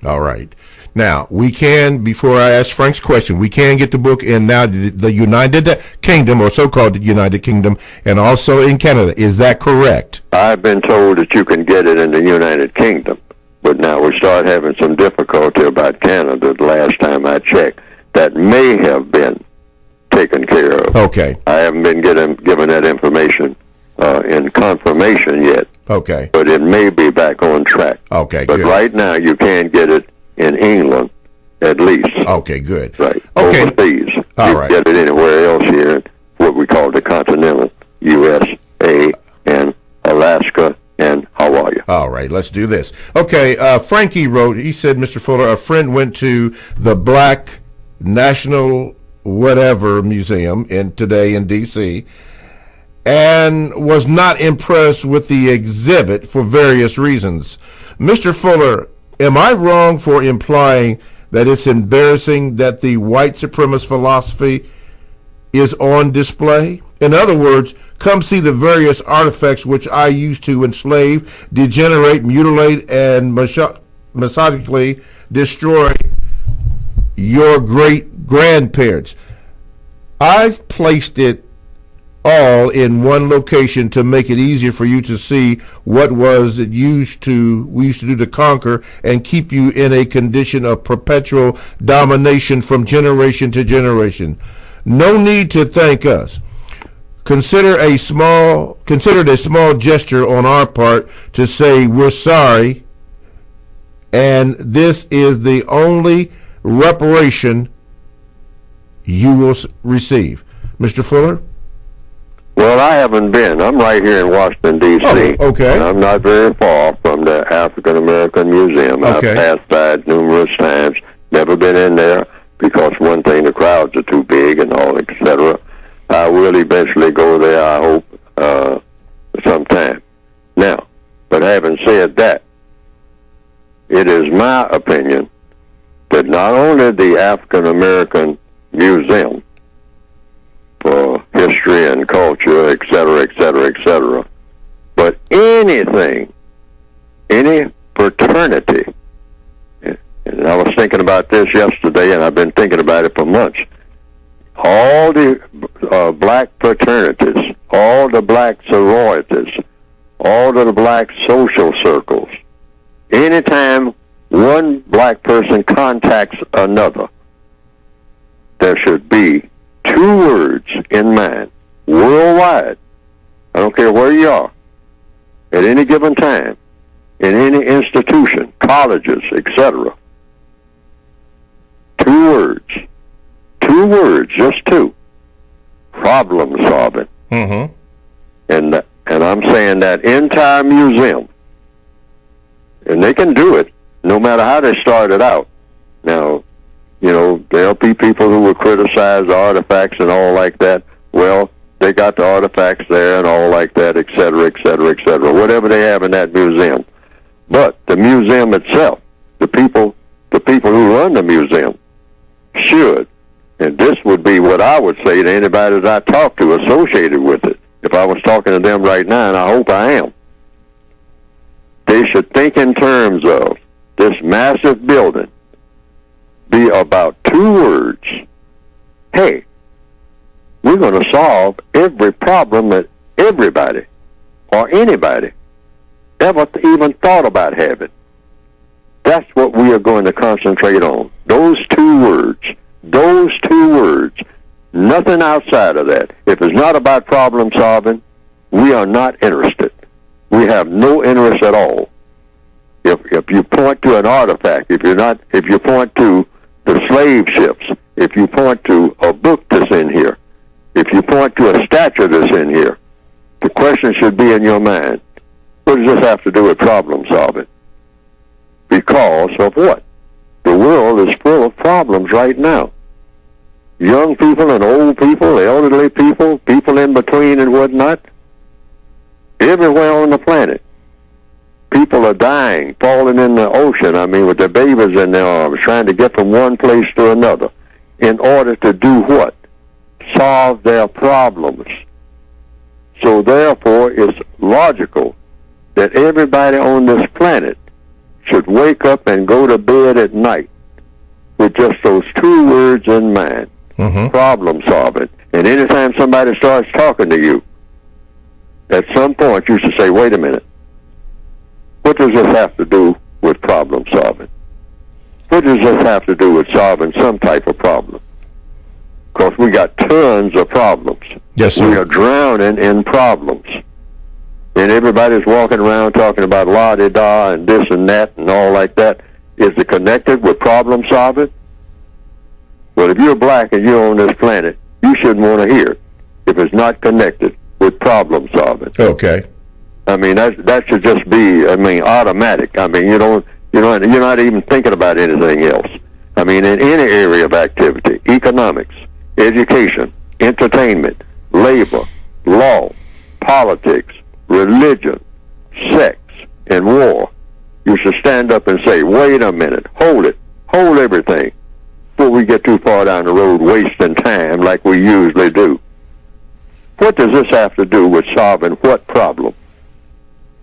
All right. Now, we can, before I ask Frank's question, we can get the book in now the United Kingdom, or so-called United Kingdom, and also in Canada. Is that correct? I've been told that you can get it in the United Kingdom, but now we start having some difficulty about Canada the last time I checked. That may have been taken care of. Okay. I haven't been given that information in confirmation yet. Okay. But it may be back on track. Okay, but good. Right now you can't get it in England, at least. Okay, good. Right. Okay. Overseas. All you right. Get it anywhere else here in what we call the continental USA and Alaska and Hawaii. All right, let's do this. Okay, Frankie wrote, he said, Mr. Fuller, a friend went to the Black National Whatever Museum today in D.C., and was not impressed with the exhibit for various reasons. Mr. Fuller, am I wrong for implying that it's embarrassing that the white supremacist philosophy is on display? In other words, come see the various artifacts which I used to enslave, degenerate, mutilate, and methodically destroy your great-grandparents. I've placed it all in one location to make it easier for you to see what we used to do to conquer and keep you in a condition of perpetual domination from generation to generation. No need to thank us. Considered a small gesture on our part to say we're sorry, and this is the only reparation you will receive. Mr. Fuller? Well, I haven't been. I'm right here in Washington, D.C. Oh, okay. And I'm not very far from the African American Museum. Okay. I've passed by it numerous times. Never been in there because, one thing, the crowds are too big and all, etc. I will eventually go there, I hope, sometime. Now, but having said that, it is my opinion that not only the African American Museum for history and culture, etc., but anything, any fraternity, and I was thinking about this yesterday, and I've been thinking about it for months, all the black fraternities, all the black sororities, all of the black social circles, anytime one black person contacts another, there should be two words in mind, worldwide. I don't care where you are, at any given time, in any institution, colleges, etc. Two words, just two. Problem solving. Mm-hmm. And I'm saying that entire museum, and they can do it no matter how they started out. Now, you know, there'll be people who will criticize the artifacts and all like that. Well, they got the artifacts there and all like that, etc., whatever they have in that museum. But the museum itself, the people who run the museum should, and this would be what I would say to anybody that I talk to associated with it, if I was talking to them right now, and I hope I am, they should think in terms of this massive building be about two words. Hey, we're going to solve every problem that everybody or anybody ever even thought about having. That's what we are going to concentrate on. Those two words. Nothing outside of that. If it's not about problem solving, we are not interested. We have no interest at all. If you point to an artifact, if you point to the slave ships, if you point to a book that's in here, if you point to a statue that's in here, the question should be in your mind, what does this have to do with problem solving? Because of what? The world is full of problems right now. Young people and old people, elderly people, people in between and whatnot, everywhere on the planet. People are dying, falling in the ocean, with their babies in their arms, trying to get from one place to another in order to do what? Solve their problems. So therefore, it's logical that everybody on this planet should wake up and go to bed at night with just those two words in mind, problem solving. And anytime somebody starts talking to you, at some point you should say, wait a minute, what does this have to do with problem solving? What does this have to do with solving some type of problem? Because we got tons of problems. Yes, sir. We are drowning in problems. And everybody's walking around talking about la-di-da and this and that and all like that. Is it connected with problem solving? Well, if you're black and you're on this planet, you shouldn't want to hear it if it's not connected with problem solving. Okay. I mean, that should just be, automatic. I mean, you're not even thinking about anything else. I mean, in any area of activity, economics, education, entertainment, labor, law, politics, religion, sex, and war, you should stand up and say, wait a minute, hold everything, before we get too far down the road wasting time like we usually do. What does this have to do with solving what problem?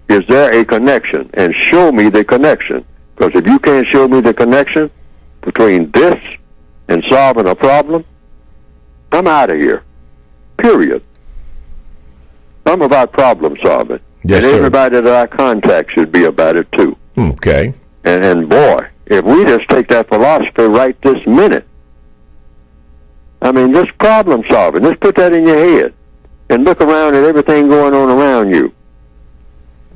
Is there a connection? And show me the connection. Because if you can't show me the connection between this and solving a problem, I'm out of here. Period. I'm about problem solving. Yes, and sir. everybody that I contact should be about it too. Okay. And boy, if we just take that philosophy right this minute, I mean, this problem solving, just put that in your head and look around at everything going on around you.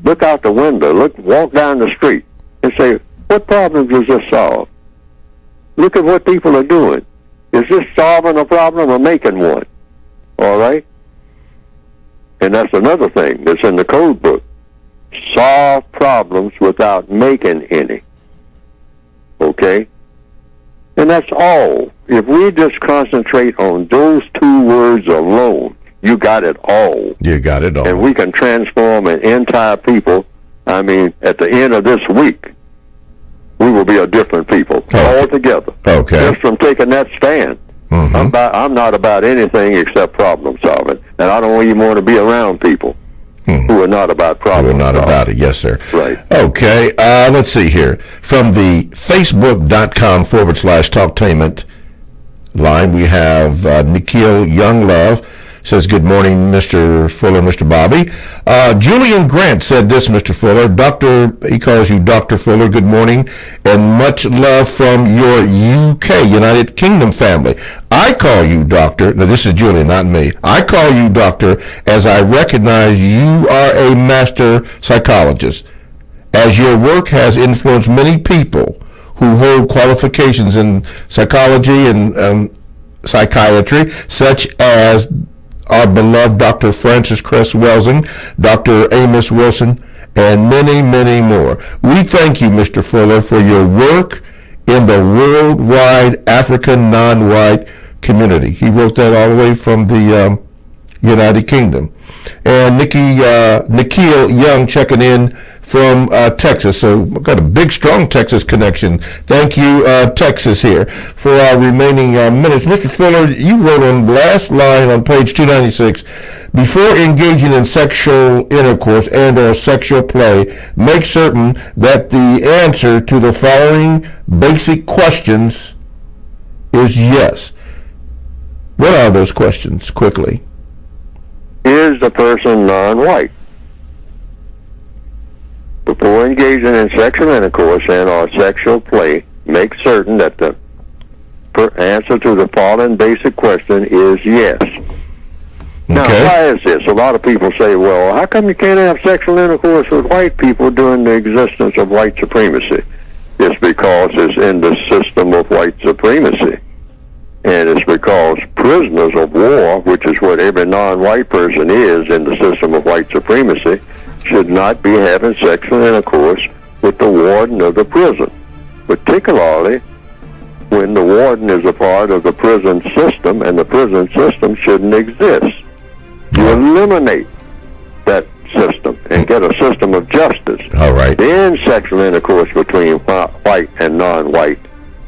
Look out the window, walk down the street and say, what problems does this solve? Look at what people are doing. Is this solving a problem or making one? All right? And that's another thing that's in the code book. Solve problems without making any. Okay? And that's all. If we just concentrate on those two words alone, you got it all. You got it all. And we can transform an entire people. I mean, at the end of this week, we will be a different people altogether. Okay. Just from taking that stand. I'm not about anything except problem solving. And I don't even want to be around people who are not about problem solving. Who are not about it, yes, sir. Right. Okay, let's see here. From the Facebook.com/Talktainment line, we have Nikhil Younglove. Says, good morning, Mr. Fuller, Mr. Bobby. Julian Grant said this, Mr. Fuller. He calls you Dr. Fuller. Good morning, and much love from your UK, United Kingdom family. I call you Doctor. Now, this is Julian, not me. I call you Doctor as I recognize you are a master psychologist, as your work has influenced many people who hold qualifications in psychology and psychiatry, such as our beloved Dr. Francis Cress Welsing, Dr. Amos Wilson, and many, many more. We thank you, Mr. Fuller, for your work in the worldwide African non-white community. He wrote that all the way from the United Kingdom. And Nikhil Young checking in from Texas. So we've got a big, strong Texas connection. Thank you, Texas, here. For our remaining minutes, Mr. Fuller, you wrote on the last line on page 296, before engaging in sexual intercourse and or sexual play, make certain that the answer to the following basic questions is yes. What are those questions, quickly? Is the person non-white? Before engaging in sexual intercourse and or sexual play, make certain that the answer to the following basic question is yes. Now, why is this? A lot of people say, well, how come you can't have sexual intercourse with white people during the existence of white supremacy? It's because it's in the system of white supremacy. And it's because prisoners of war, which is what every non-white person is in the system of white supremacy, should not be having sexual intercourse with the warden of the prison, particularly when the warden is a part of the prison system and the prison system shouldn't exist. You eliminate that system and get a system of justice. All right. Then sexual intercourse between white and non-white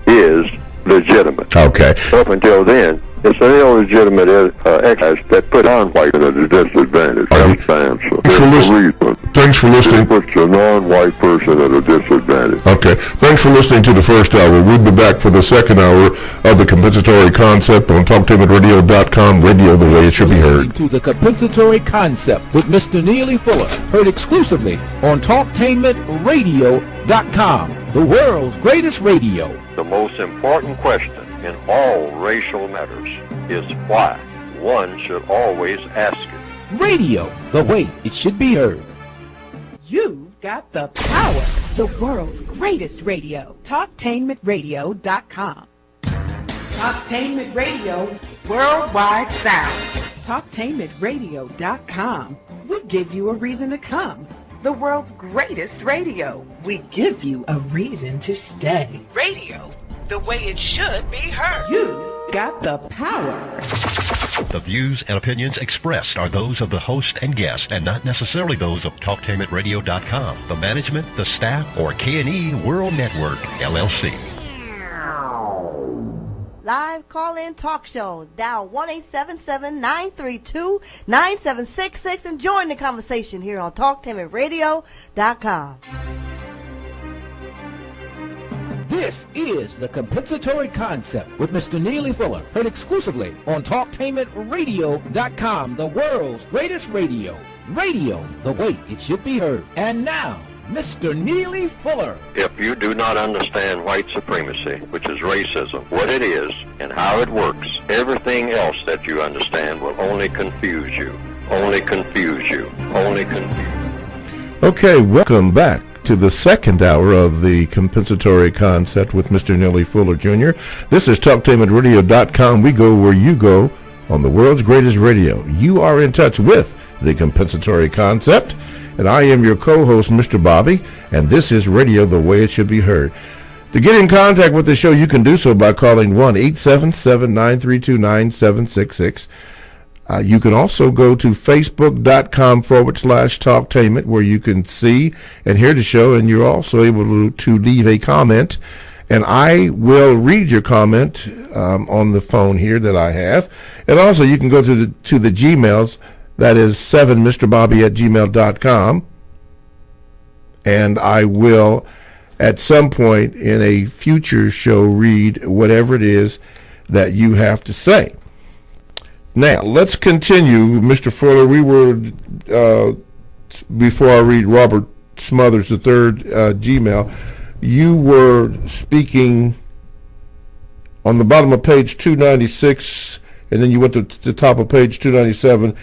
is legitimate. Okay. Up until then, it's an illegitimate exercise that put on white at a disadvantage. That's the answer. Thanks for listening. It puts a non-white person at a disadvantage. Okay. Thanks for listening to the first hour. We'll be back for the second hour of the compensatory concept on TalkTameItRadio.com. Radio the way it should be heard. To the compensatory concept with Mr. Neely Fuller, heard exclusively on TalkTameItRadio.com, the world's greatest radio. The most important question in all racial matters is why. One should always ask it. Radio, the way it should be heard. You've got the power. The world's greatest radio. TalkTameItRadio.com. Talktainment Radio, worldwide sound. Talktainmentradio.com. We give you a reason to come. The world's greatest radio. We give you a reason to stay. Radio, the way it should be heard. You got the power. The views and opinions expressed are those of the host and guest and not necessarily those of TalkTameItRadio.com, the management, the staff, or K&E World Network, LLC. Live call-in talk show. Dial 1-877-932-9766 and join the conversation here on TalkTameItRadio.com. This is the compensatory concept with Mr. Neely Fuller, heard exclusively on TalkTameItRadio.com, the world's greatest radio. Radio, the way it should be heard. And now, Mr. Neely Fuller. If you do not understand white supremacy, which is racism, what it is and how it works, everything else that you understand will only confuse you. Only confuse you. Only confuse you. Okay, welcome back to the second hour of the compensatory concept with Mr. Neely Fuller Jr. This is TalkTameItRadio.com. We go where you go on the world's greatest radio. You are in touch with the compensatory concept, and I am your co-host, Mr. Bobby, and this is Radio the Way It Should Be Heard. To get in contact with the show, you can do so by calling 1-877-932-9766. You can also go to Facebook.com/Talktainment, where you can see and hear the show, and you're also able to leave a comment, and I will read your comment on the phone here that I have. And also you can go to the Gmails. That is 7mrbobby@gmail.com, and I will at some point in a future show read whatever it is that you have to say. Now, let's continue, Mr. Fuller. We were, before I read Robert Smothers, the third Gmail, you were speaking on the bottom of page 296, and then you went to the top of page 297,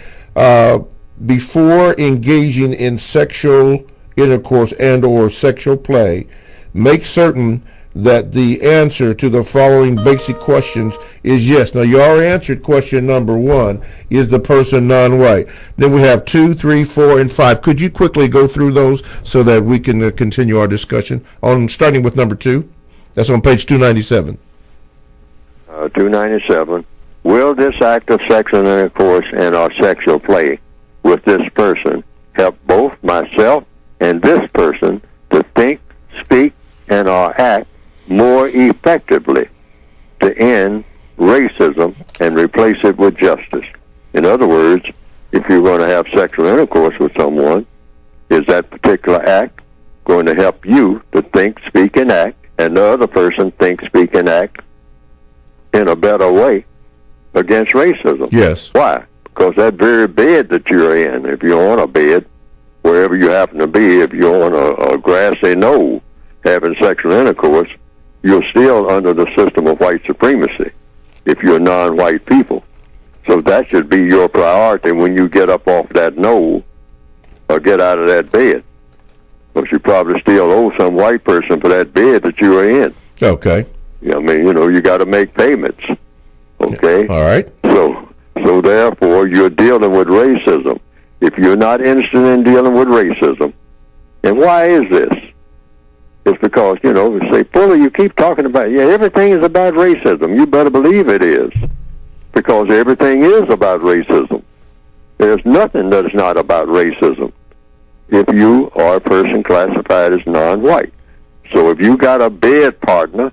before engaging in sexual intercourse and or sexual play, make certain that the answer to the following basic questions is yes. Now, you already answered question number 1, is the person non-white? Then we have 2, 3, 4, and 5. Could you quickly go through those so that we can continue our discussion, starting with number 2? That's on page 297. 297. Will this act of sexual intercourse and or sexual play with this person help both myself and this person to think, speak, and or act more effectively to end racism and replace it with justice? In other words, if you're going to have sexual intercourse with someone, is that particular act going to help you to think, speak, and act, and the other person think, speak, and act in a better way against racism? Yes. Why? Because that very bed that you're in, if you're on a bed, wherever you happen to be, if you're on a grassy knoll having sexual intercourse, you're still under the system of white supremacy if you're non-white people. So that should be your priority when you get up off that knoll or get out of that bed. Because you probably still owe some white person for that bed that you were in. Okay. I mean, you got to make payments. Okay? All right. So therefore, you're dealing with racism. If you're not interested in dealing with racism, and why is this? It's because, we say, Fuller, you keep talking about, everything is about racism. You better believe it is. Because everything is about racism. There's nothing that is not about racism if you are a person classified as non-white. So if you got a bed partner,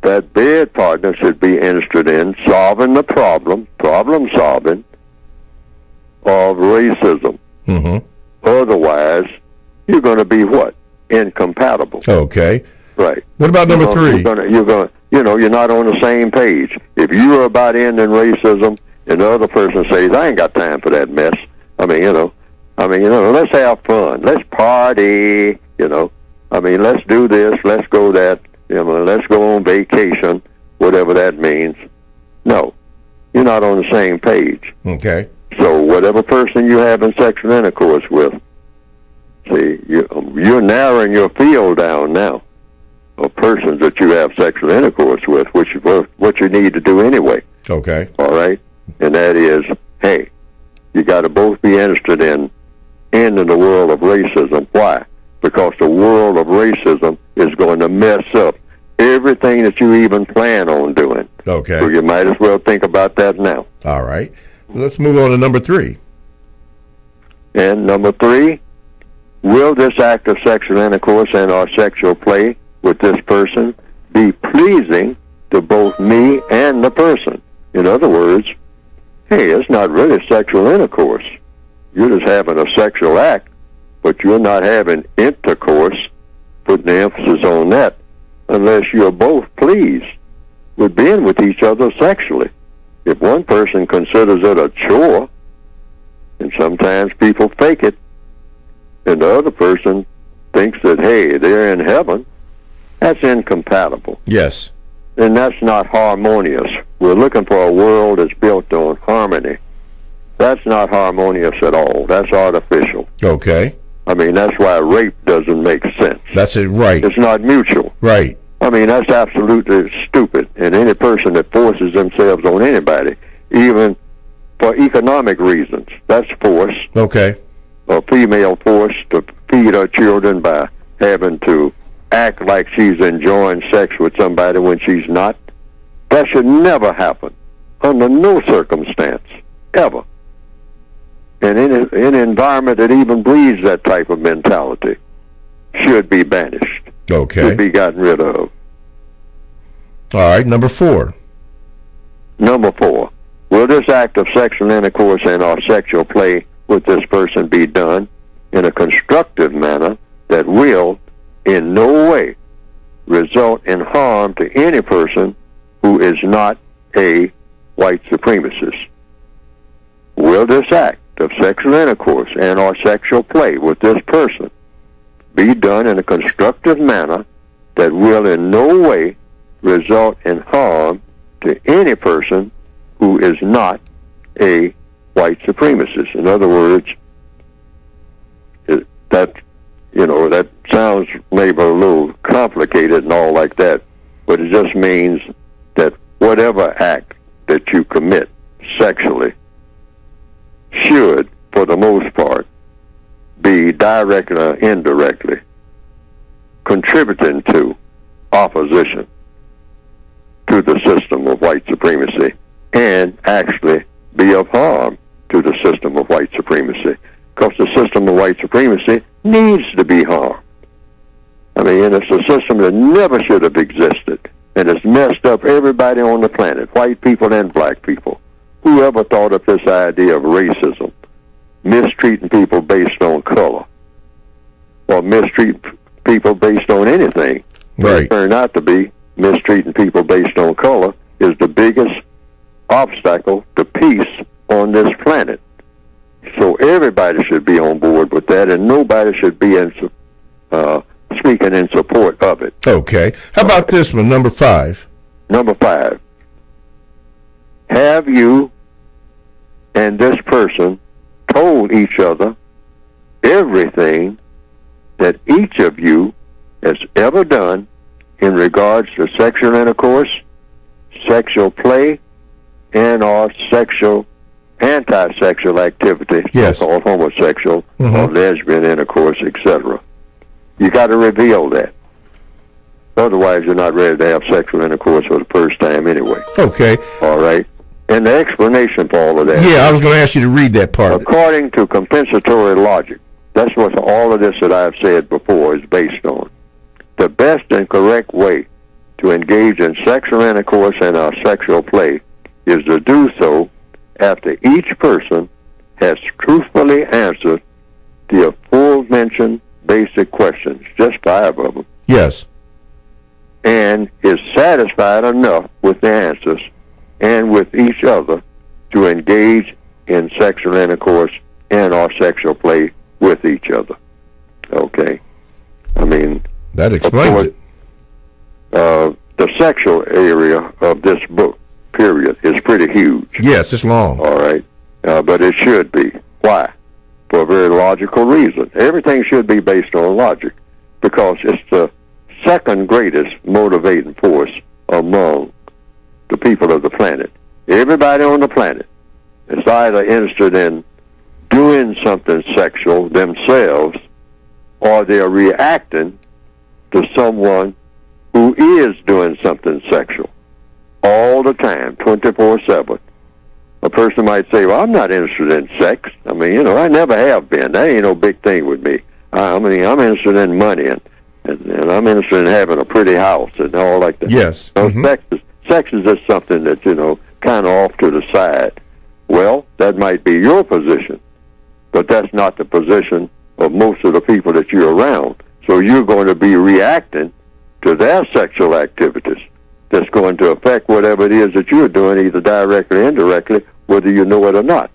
that bed partner should be interested in solving the problem solving of racism. Mm-hmm. Otherwise, you're going to be what? Incompatible. Okay. Right. What about number 3? You're not on the same page. If you're about ending racism and the other person says, I ain't got time for that mess. Let's have fun. Let's party, let's do this, let's go that, let's go on vacation, whatever that means. No, you're not on the same page. Okay. So whatever person you have in sexual intercourse with, see, you're narrowing your field down now of persons that you have sexual intercourse with, which is what you need to do anyway. Okay. All right? And that is, hey, you got to both be interested in ending the world of racism. Why? Because the world of racism is going to mess up everything that you even plan on doing. Okay. So you might as well think about that now. All right. Let's move on to number 3. And number 3, will this act of sexual intercourse and or sexual play with this person be pleasing to both me and the person? In other words, hey, it's not really sexual intercourse. You're just having a sexual act, but you're not having intercourse, putting the emphasis on that, unless you're both pleased with being with each other sexually. If one person considers it a chore, and sometimes people fake it, and the other person thinks that, hey, they're in heaven, that's incompatible. Yes. And that's not harmonious. We're looking for a world that's built on harmony. That's not harmonious at all. That's artificial. Okay. That's why rape doesn't make sense. That's it, right. It's not mutual. Right. That's absolutely stupid. And any person that forces themselves on anybody, even for economic reasons, that's force. Okay. A female force to feed her children by having to act like she's enjoying sex with somebody when she's not. That should never happen, under no circumstance, ever. And any environment that even breeds that type of mentality should be banished. Okay. Should be gotten rid of. All right, number 4. Number 4, will this act of sexual intercourse and or sexual play with this person be done in a constructive manner that will in no way result in harm to any person who is not a white supremacist? Will this act of sexual intercourse and or sexual play with this person be done in a constructive manner that will in no way result in harm to any person who is not a white supremacist? In other words, that sounds maybe a little complicated and all like that, but it just means that whatever act that you commit sexually should, for the most part, be directly or indirectly contributing to opposition to the system of white supremacy and actually be of harm to the system of white supremacy, because the system of white supremacy needs to be harmed. It's a system that never should have existed, and it's messed up everybody on the planet, white people and black people. Whoever thought of this idea of racism, mistreating people based on color, or mistreating people based on anything? Right. It turned out to be mistreating people based on color is the biggest obstacle to peace on this planet. So everybody should be on board with that, and nobody should be speaking in support of it. Okay. How about this one, number 5? Number 5. Have you and this person told each other everything that each of you has ever done in regards to sexual intercourse, sexual play, and or anti-sexual activity, yes, so-called homosexual or lesbian intercourse, etc.? You got to reveal that. Otherwise, you're not ready to have sexual intercourse for the first time anyway. Okay. All right. And the explanation for all of that. Yeah, I was going to ask you to read that part. According to compensatory logic, that's what all of this that I've said before is based on. The best and correct way to engage in sexual intercourse and our sexual play is to do so after each person has truthfully answered the aforementioned basic questions, just 5 of them, Yes. and is satisfied enough with the answers and with each other to engage in sexual intercourse and or sexual play with each other. Okay? I mean, That explains it. The sexual area of this book, period, is pretty huge. Yes, it's long. All right? But it should be. Why? For a very logical reason. Everything should be based on logic, because it's the second greatest motivating force among the people of the planet. Everybody on the planet is either interested in doing something sexual themselves, or they're reacting to someone who is doing something sexual all the time, 24/7. A person might say, well, I'm not interested in sex. I mean, I never have been. That ain't no big thing with me. I mean, I'm interested in money, and I'm interested in having a pretty house and all like that. Yes. Sex is just something that's, kind of off to the side. Well, that might be your position, but that's not the position of most of the people that you're around. So you're going to be reacting to their sexual activities. That's going to affect whatever it is that you're doing, either directly or indirectly, whether you know it or not.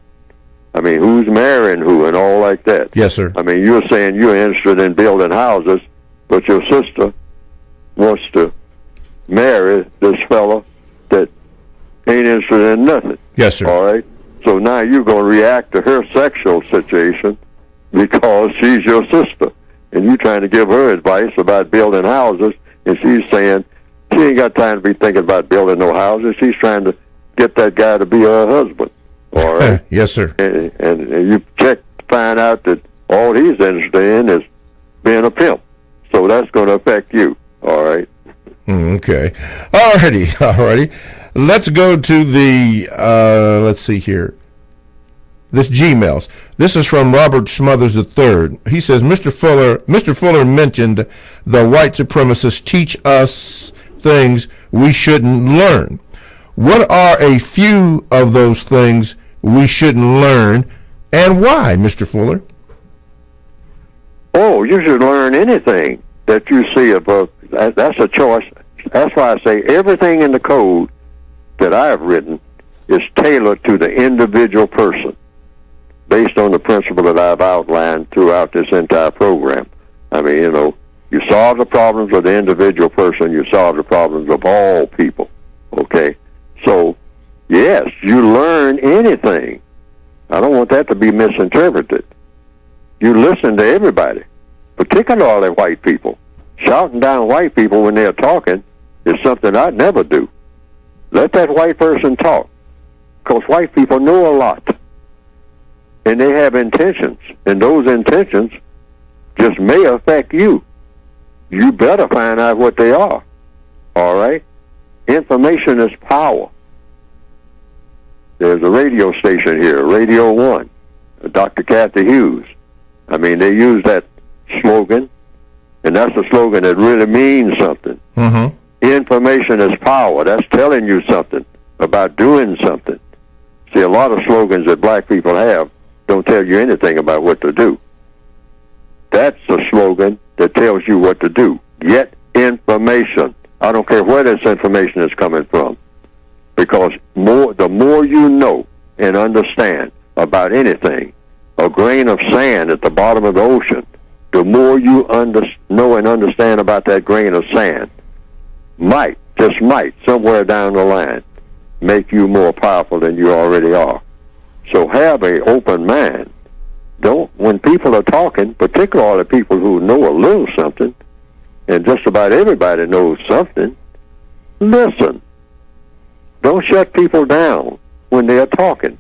I mean, who's marrying who and all like that. Yes, sir. I mean, you're saying you're interested in building houses, but your sister wants to marry this fella that ain't interested in nothing. Yes, sir. All right? So now you're going to react to her sexual situation because she's your sister. And you're trying to give her advice about building houses, and she's saying she ain't got time to be thinking about building no houses. She's trying to get that guy to be her husband. All right? Yes, sir. And you check to find out that all he's interested in is being a pimp. So that's going to affect you. All right? Okay. All righty. Let's go to the, let's see here. This Gmails. This is from Robert Smothers III. He says, Mr. Fuller mentioned the white supremacists teach us things we shouldn't learn. What are a few of those things we shouldn't learn, and why, Mr. Fuller? Oh, you should learn anything that you see above. That's a choice. That's why I say everything in the code that I've written is tailored to the individual person, based on the principle that I've outlined throughout this entire program. I mean, you solve the problems of the individual person, you solve the problems of all people, okay? So, yes, you learn anything. I don't want that to be misinterpreted. You listen to everybody, particularly white people. Shouting down white people when they're talking is something I'd never do. Let that white person talk, because white people know a lot. And they have intentions, and those intentions just may affect you. You better find out what they are, all right? Information is power. There's a radio station here, Radio 1, Dr. Kathy Hughes. I mean, they use that slogan, and that's a slogan that really means something. Mm-hmm. Information is power. That's telling you something about doing something. See, a lot of slogans that black people have don't tell you anything about what to do. That's a slogan that tells you what to do. Get information. I don't care where this information is coming from, because the more you know and understand about anything, a grain of sand at the bottom of the ocean, the more you know and understand about that grain of sand might, somewhere down the line, make you more powerful than you already are. So have an open mind. When people are talking, particularly people who know a little something, and just about everybody knows something, listen. Don't shut people down when they are talking.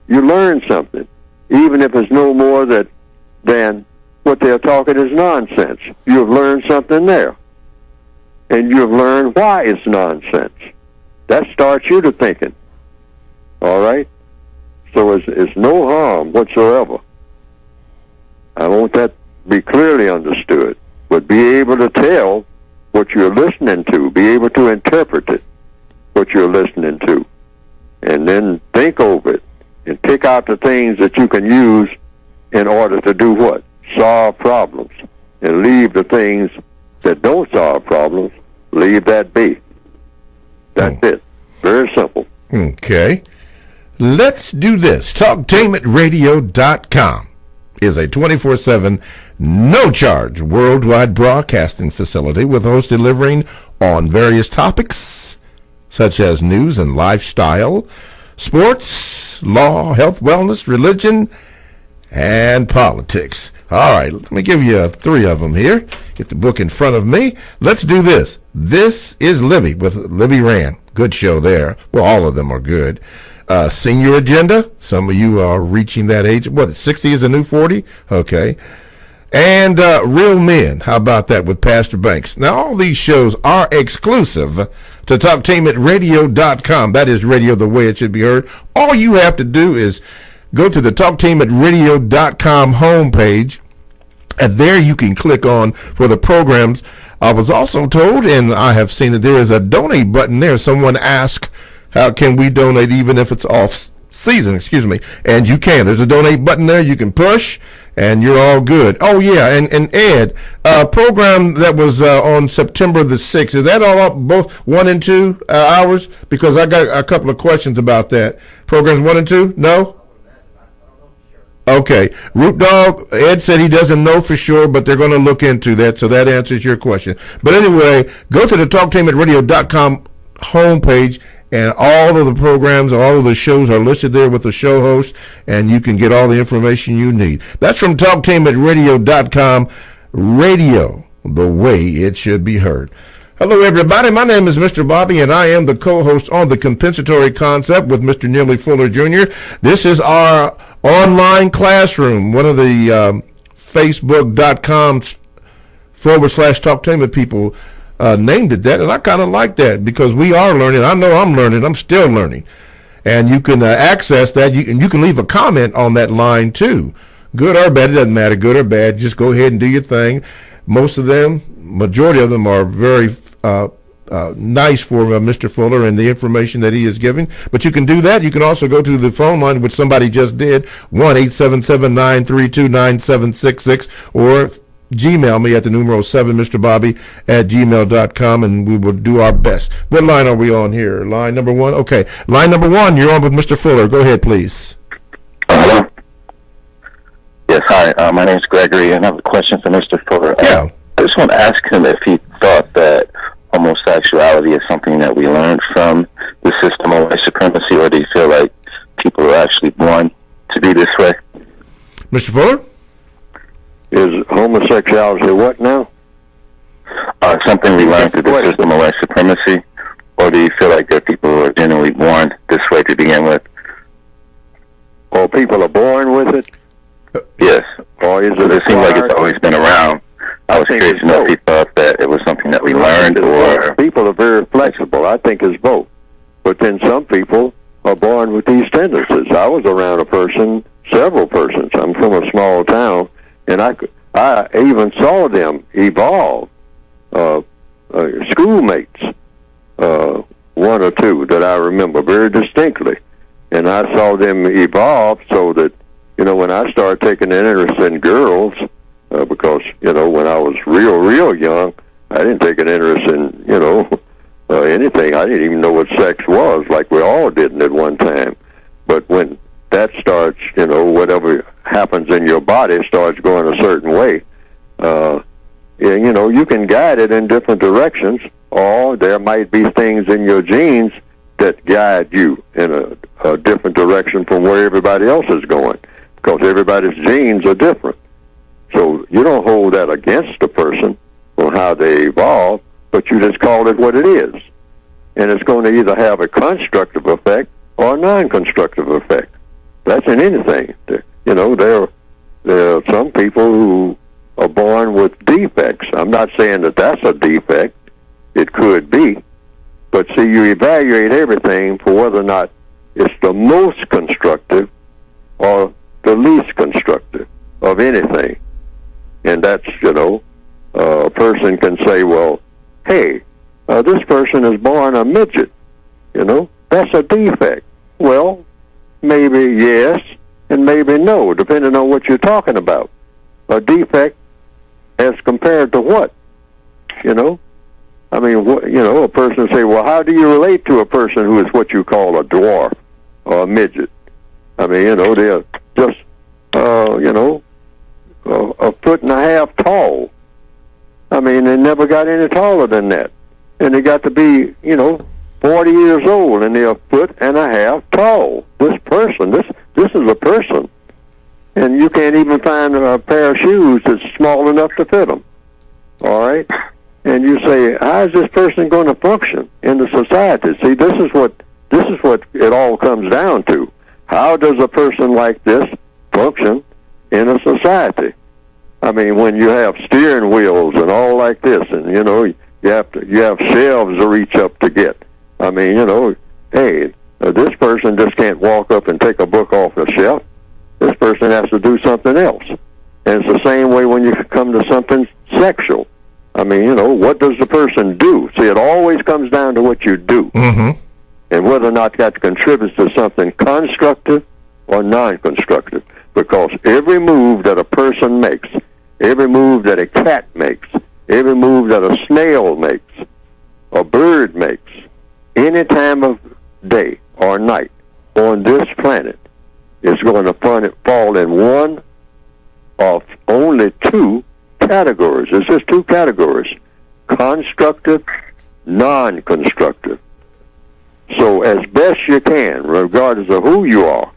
You learn something, even if it's no more than what they're talking is nonsense. You've learned something there. And you've learned why it's nonsense. That starts you to thinking. All right? So it's no harm whatsoever. I want that to be clearly understood. But be able to tell what you're listening to. Be able to interpret it, what you're listening to. And then think over it. And pick out the things that you can use in order to do what? solve problems, and leave the things that don't solve problems, leave that be. That's it. Very simple. Okay. Let's do this. TalkTainmentRadio.com is a 24/7, no-charge worldwide broadcasting facility with hosts delivering on various topics such as news and lifestyle, sports, law, health, wellness, religion, and politics. All right, let me give you 3 of them here. Get the book in front of me. Let's do this. This is Libby with Libby Rand. Good show there. Well, all of them are good. Senior Agenda. Some of you are reaching that age. What, 60 is a new 40? Okay. And Real Men. How about that with Pastor Banks? Now, all these shows are exclusive to TalkTainmentRadio.com. That is radio the way it should be heard. All you have to do is go to the TalkTainmentRadio.com homepage, and there you can click on for the programs. I was also told, and I have seen that there is a donate button there. Someone asked, how can we donate even if it's off season? Excuse me. And you can. There's a donate button there. You can push, and you're all good. Oh, yeah, and Ed, program that was on September the 6th, is that all up, both 1 and 2 hours? Because I got a couple of questions about that. Programs 1 and 2? No? Okay. Root Dog, Ed said he doesn't know for sure, but they're going to look into that, so that answers your question. But anyway, go to the TalkTainmentRadio.com homepage, and all of the programs, all of the shows are listed there with the show host, and you can get all the information you need. That's from TalkTainmentRadio.com, radio, the way it should be heard. Hello, everybody. My name is Mr. Bobby, and I am the co-host on The Compensatory Concept with Mr. Neely Fuller Jr. This is our online classroom, one of the Facebook.com/Talktainment people named it that, and I kind of like that because we are learning. I know I'm learning. I'm still learning. And you can access that. You can leave a comment on that line, too. Good or bad, it doesn't matter, good or bad. Just go ahead and do your thing. Most of them, majority of them are very nice for Mr. Fuller and the information that he is giving. But you can do that. You can also go to the phone line, which somebody just did, 1-877-932-9766, or Gmail me at the numeral 7MrBobby@gmail.com, and we will do our best. What line are we on here? Line number 1? Okay. Line number 1, you're on with Mr. Fuller. Go ahead, please. Hello? Yes, hi. My name is Gregory, and I have a question for Mr. Fuller. Yeah. I just want to ask him if he thought that homosexuality is something that we learned from the system of white supremacy, or do you feel like people are actually born to be this way? Mr. Fuller? Is homosexuality what now? Something we learned through the system of white supremacy, or do you feel like that people are generally born this way to begin with? Or people are born with it? Yes. Or is it seems like it's always been around. I was curious to know if he thought that it was something that we learned, or... People are very flexible. I think it's both. But then some people are born with these tendencies. I was around several persons. I'm from a small town, and I even saw them evolve. Schoolmates, 1 or 2 that I remember very distinctly. And I saw them evolve so that, when I started taking an interest in girls, because, when I was real young, I didn't take an interest in, anything. I didn't even know what sex was, like we all didn't at one time. But when that starts, whatever happens in your body starts going a certain way, you can guide it in different directions, or there might be things in your genes that guide you in a different direction from where everybody else is going, because everybody's genes are different. So you don't hold that against the person on how they evolve, but you just call it what it is. And it's going to either have a constructive effect or a non-constructive effect. That's in anything. There are some people who are born with defects. I'm not saying that that's a defect. It could be. But see, you evaluate everything for whether or not it's the most constructive or the least constructive of anything. And that's, a person can say, well, hey, this person is born a midget. That's a defect. Well, maybe yes and maybe no, depending on what you're talking about. a defect as compared to what? You know? I mean, a person say, well, how do you relate to a person who is what you call a dwarf or a midget? I mean, they're just, a foot and a half tall. I mean, they never got any taller than that. And they got to be, 40 years old, and they're a foot and a half tall. This person, this is a person. And you can't even find a pair of shoes that's small enough to fit them. All right? And you say, how is this person going to function in the society? See, this is what it all comes down to. How does a person like this function in a society? I mean, when you have steering wheels and all like this, and you have shelves to reach up to get. I mean, hey, this person just can't walk up and take a book off the shelf. This person has to do something else. And it's the same way when you come to something sexual. I mean, what does the person do? See, it always comes down to what you do. Mm-hmm. And whether or not that contributes to something constructive or non-constructive. Because every move that a person makes, every move that a cat makes, every move that a snail makes, a bird makes, any time of day or night on this planet is going to fall in one of only two categories. It's just two categories: constructive, non-constructive. So as best you can, regardless of who you are,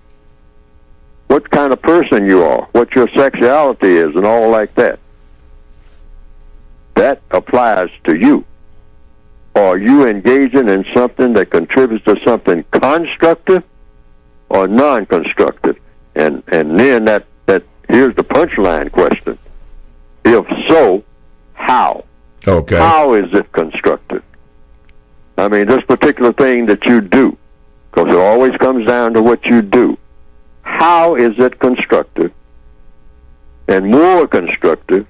what kind of person you are, what your sexuality is, and all like that, that applies to you. Are you engaging in something that contributes to something constructive or non-constructive? And then that here's the punchline question. If so, how? Okay. How is it constructive? I mean, this particular thing that you do, because it always comes down to what you do. How is it constructive and more constructive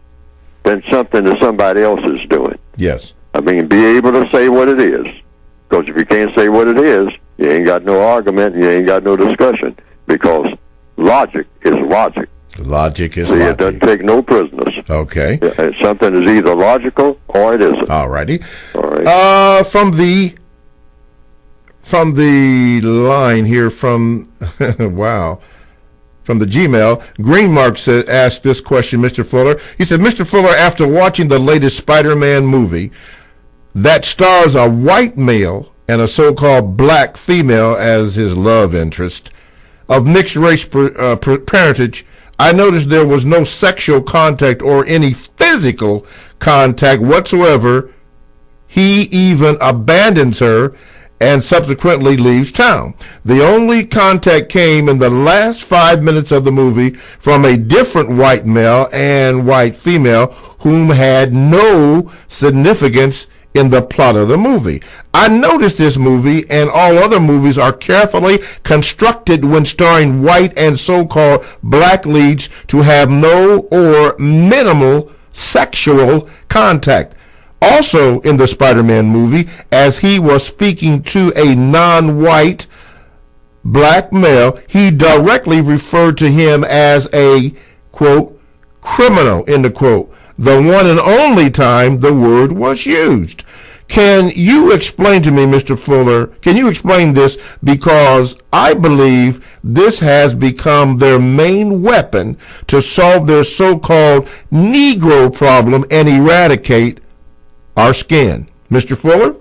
than something that somebody else is doing? Yes. I mean, be able to say what it is. Because if you can't say what it is, you ain't got no argument, you ain't got no discussion. Because logic is logic. Logic is See, logic. it doesn't take no prisoners. Okay. Something is either logical or it isn't. All righty. All right. From the line here from wow. From the Gmail, Greenmark asked this question, Mr. Fuller. He said, Mr. Fuller, after watching the latest Spider-Man movie that stars a white male and a so-called black female as his love interest of mixed race parentage, I noticed there was no sexual contact or any physical contact whatsoever. He even abandons her and subsequently leaves town. The only contact came in the last 5 minutes of the movie from a different white male and white female whom had no significance in the plot of the movie. I noticed this movie and all other movies are carefully constructed when starring white and so-called black leads to have no or minimal sexual contact. Also in the Spider-Man movie, as he was speaking to a non-white black male, he directly referred to him as a, quote, criminal, end of quote, the one and only time the word was used. Can you explain to me, Mr. Fuller, can you explain this? Because I believe this has become their main weapon to solve their so-called Negro problem and eradicate our skin. Mr. Fuller?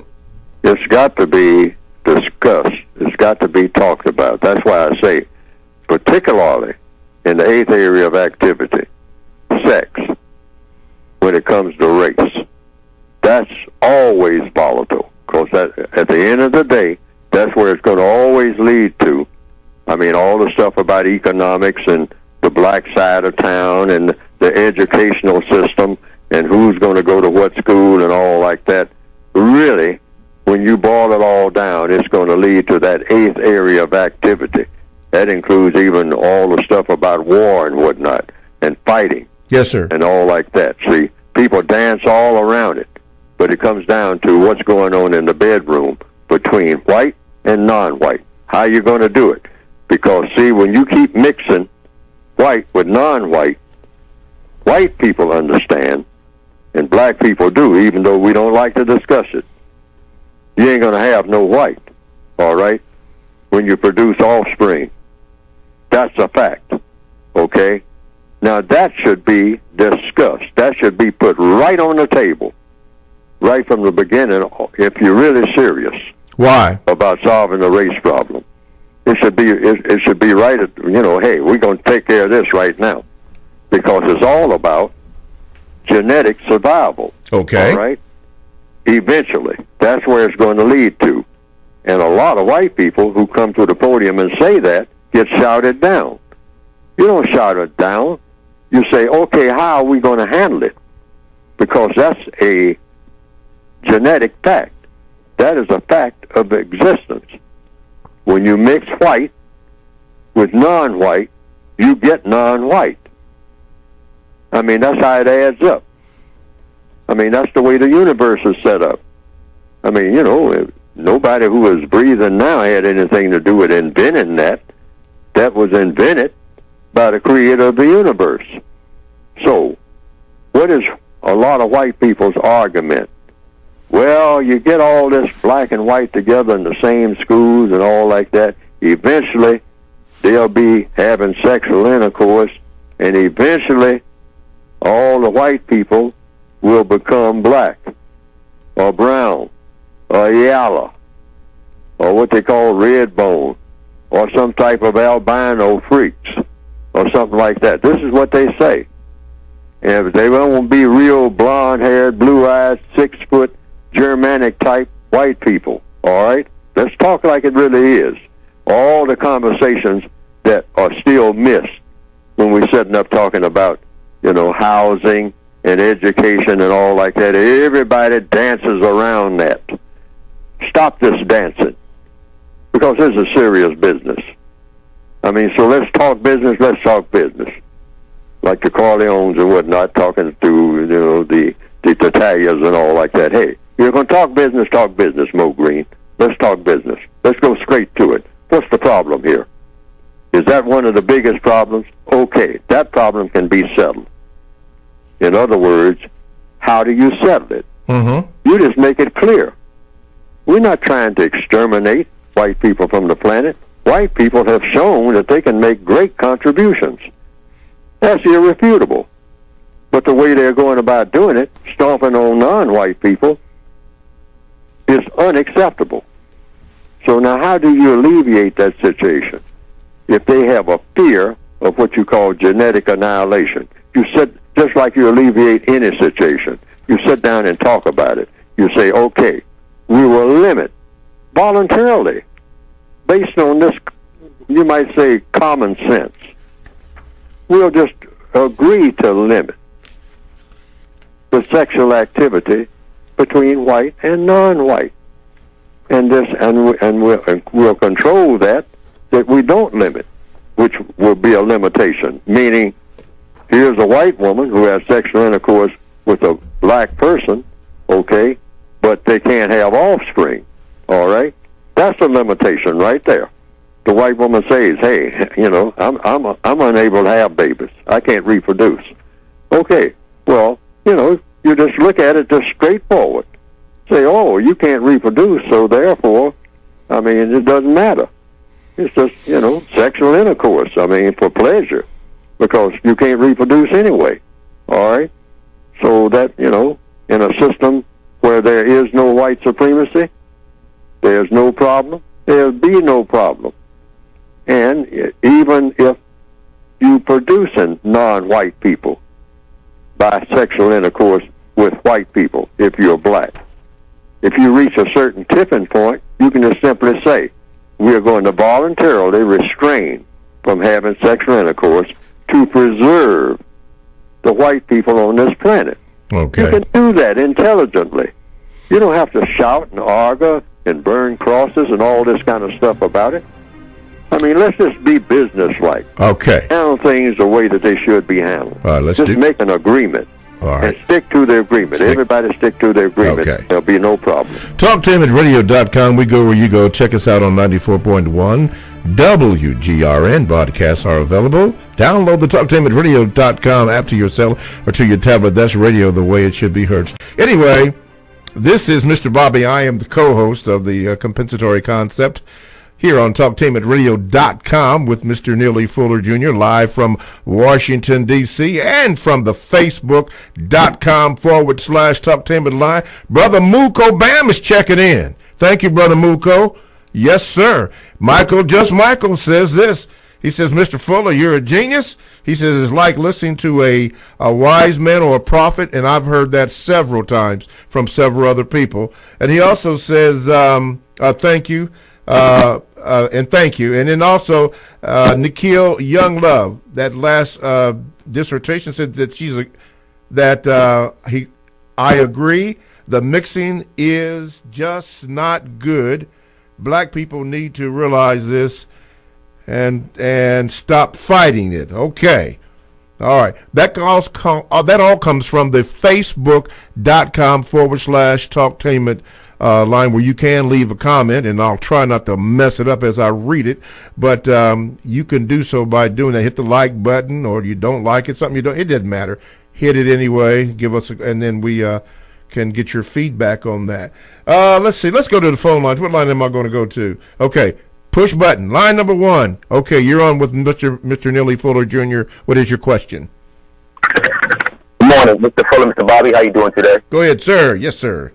It's got to be discussed. It's got to be talked about. That's why I say, particularly in the eighth area of activity, sex, when it comes to race, that's always volatile. Because at the end of the day, that's where it's going to always lead to. I mean, all the stuff about economics and the black side of town and the educational system and who's going to go to what school and all like that. Really, when you boil it all down, it's going to lead to that eighth area of activity. That includes even all the stuff about war and whatnot, and fighting. Yes, sir. And all like that. See, people dance all around it, but it comes down to what's going on in the bedroom between white and non-white. How you going to do it? Because, see, when you keep mixing white with non-white, white people understand, and black people do, even though we don't like to discuss it. You ain't going to have no white, all right, when you produce offspring. That's a fact, okay? Now, that should be discussed. That should be put right on the table, right from the beginning, if you're really serious. Why? About solving the race problem. It should be right at, hey, we're going to take care of this right now, because it's all about genetic survival. Okay. All right? Eventually. That's where it's going to lead to. And a lot of white people who come to the podium and say that get shouted down. You don't shout it down. You say, okay, how are we going to handle it? Because that's a genetic fact. That is a fact of existence. When you mix white with non-white, you get non-white. I mean, that's how it adds up. I mean, that's the way the universe is set up. I mean, nobody who is breathing now had anything to do with inventing that. That was invented by the creator of the universe. So, what is a lot of white people's argument? Well, you get all this black and white together in the same schools and all like that. Eventually, they'll be having sexual intercourse, and eventually, all the white people will become black or brown or yellow or what they call red bone or some type of albino freaks or something like that. This is what they say. And if they won't be real blonde-haired, blue-eyed, 6-foot, Germanic type white people, all right? Let's talk like it really is. All the conversations that are still missed when we're sitting up talking about, housing and education and all like that. Everybody dances around that. Stop this dancing, because this is serious business. I mean, so let's talk business, like the Corleones and whatnot, talking to, the Italians and all like that. Hey, you're going to talk business, Mo Green. Let's talk business. Let's go straight to it. What's the problem here? Is that one of the biggest problems? Okay, that problem can be settled. In other words, how do you settle it? Mm-hmm. You just make it clear. We're not trying to exterminate white people from the planet. White people have shown that they can make great contributions. That's irrefutable. But the way they're going about doing it, stomping on non-white people, is unacceptable. So now how do you alleviate that situation? If they have a fear of what you call genetic annihilation, you said, just like you alleviate any situation, you sit down and talk about it. You say, okay, we will limit voluntarily, based on this, you might say, common sense. We'll just agree to limit the sexual activity between white and non-white, and we'll control that we don't limit, which will be a limitation. Meaning, here's a white woman who has sexual intercourse with a black person, okay, but they can't have offspring. All right, that's a limitation right there. The white woman says, "Hey, I'm unable to have babies. I can't reproduce." Okay, well, you just look at it just straightforward. Say, "Oh, you can't reproduce, so therefore, I mean, it doesn't matter. It's just, sexual intercourse. I mean, for pleasure, because you can't reproduce anyway." All right, so that in a system where there is no white supremacy, there's no problem. There'll be no problem. And even if you producing non-white people by sexual intercourse with white people, if you're black, if you reach a certain tipping point, you can just simply say, we are going to voluntarily restrain from having sexual intercourse to preserve the white people on this planet. Okay. You can do that intelligently. You don't have to shout and argue and burn crosses and all this kind of stuff about it. I mean, let's just be businesslike. Okay. Handle things the way that they should be handled. All right, let's just make an agreement. All right. And stick to the agreement. Everybody stick to the agreement. Okay. There'll be no problem. TalkTameRadio.com. We go where you go. Check us out on 94.1 WGRN broadcasts are available. Download the TalkTameRadio.com app to your cell or to your tablet. That's radio the way it should be heard. Anyway, this is Mr. Bobby. I am the co-host of the Compensatory Concept here on TalkTameRadio.com with Mr. Neely Fuller Jr. live from Washington, D.C. and from the Facebook.com/TalkTameRadio Live. Brother Muko Bam is checking in. Thank you, Brother Muko. Yes, sir. Michael says this. He says, Mr. Fuller, you're a genius. He says it's like listening to a wise man or a prophet, and I've heard that several times from several other people. And he also says, thank you, and thank you. And then also, Nikhil Younglove, that last dissertation said that I agree, the mixing is just not good. Black people need to realize this and stop fighting it. Okay. All right. That all comes from the Facebook.com/Talktainment line where you can leave a comment, and I'll try not to mess it up as I read it, but you can do so by doing that. Hit the like button, or you don't like it, something you don't, it doesn't matter. Hit it anyway. Give us, and then we can get your feedback on that. Let's see. Let's go to the phone lines. What line am I going to go to? Okay. Push button. Line number 1. Okay, you're on with Mr. Neely Fuller Jr. What is your question? Good morning, Mr. Fuller, Mr. Bobby. How you doing today? Go ahead, sir. Yes, sir.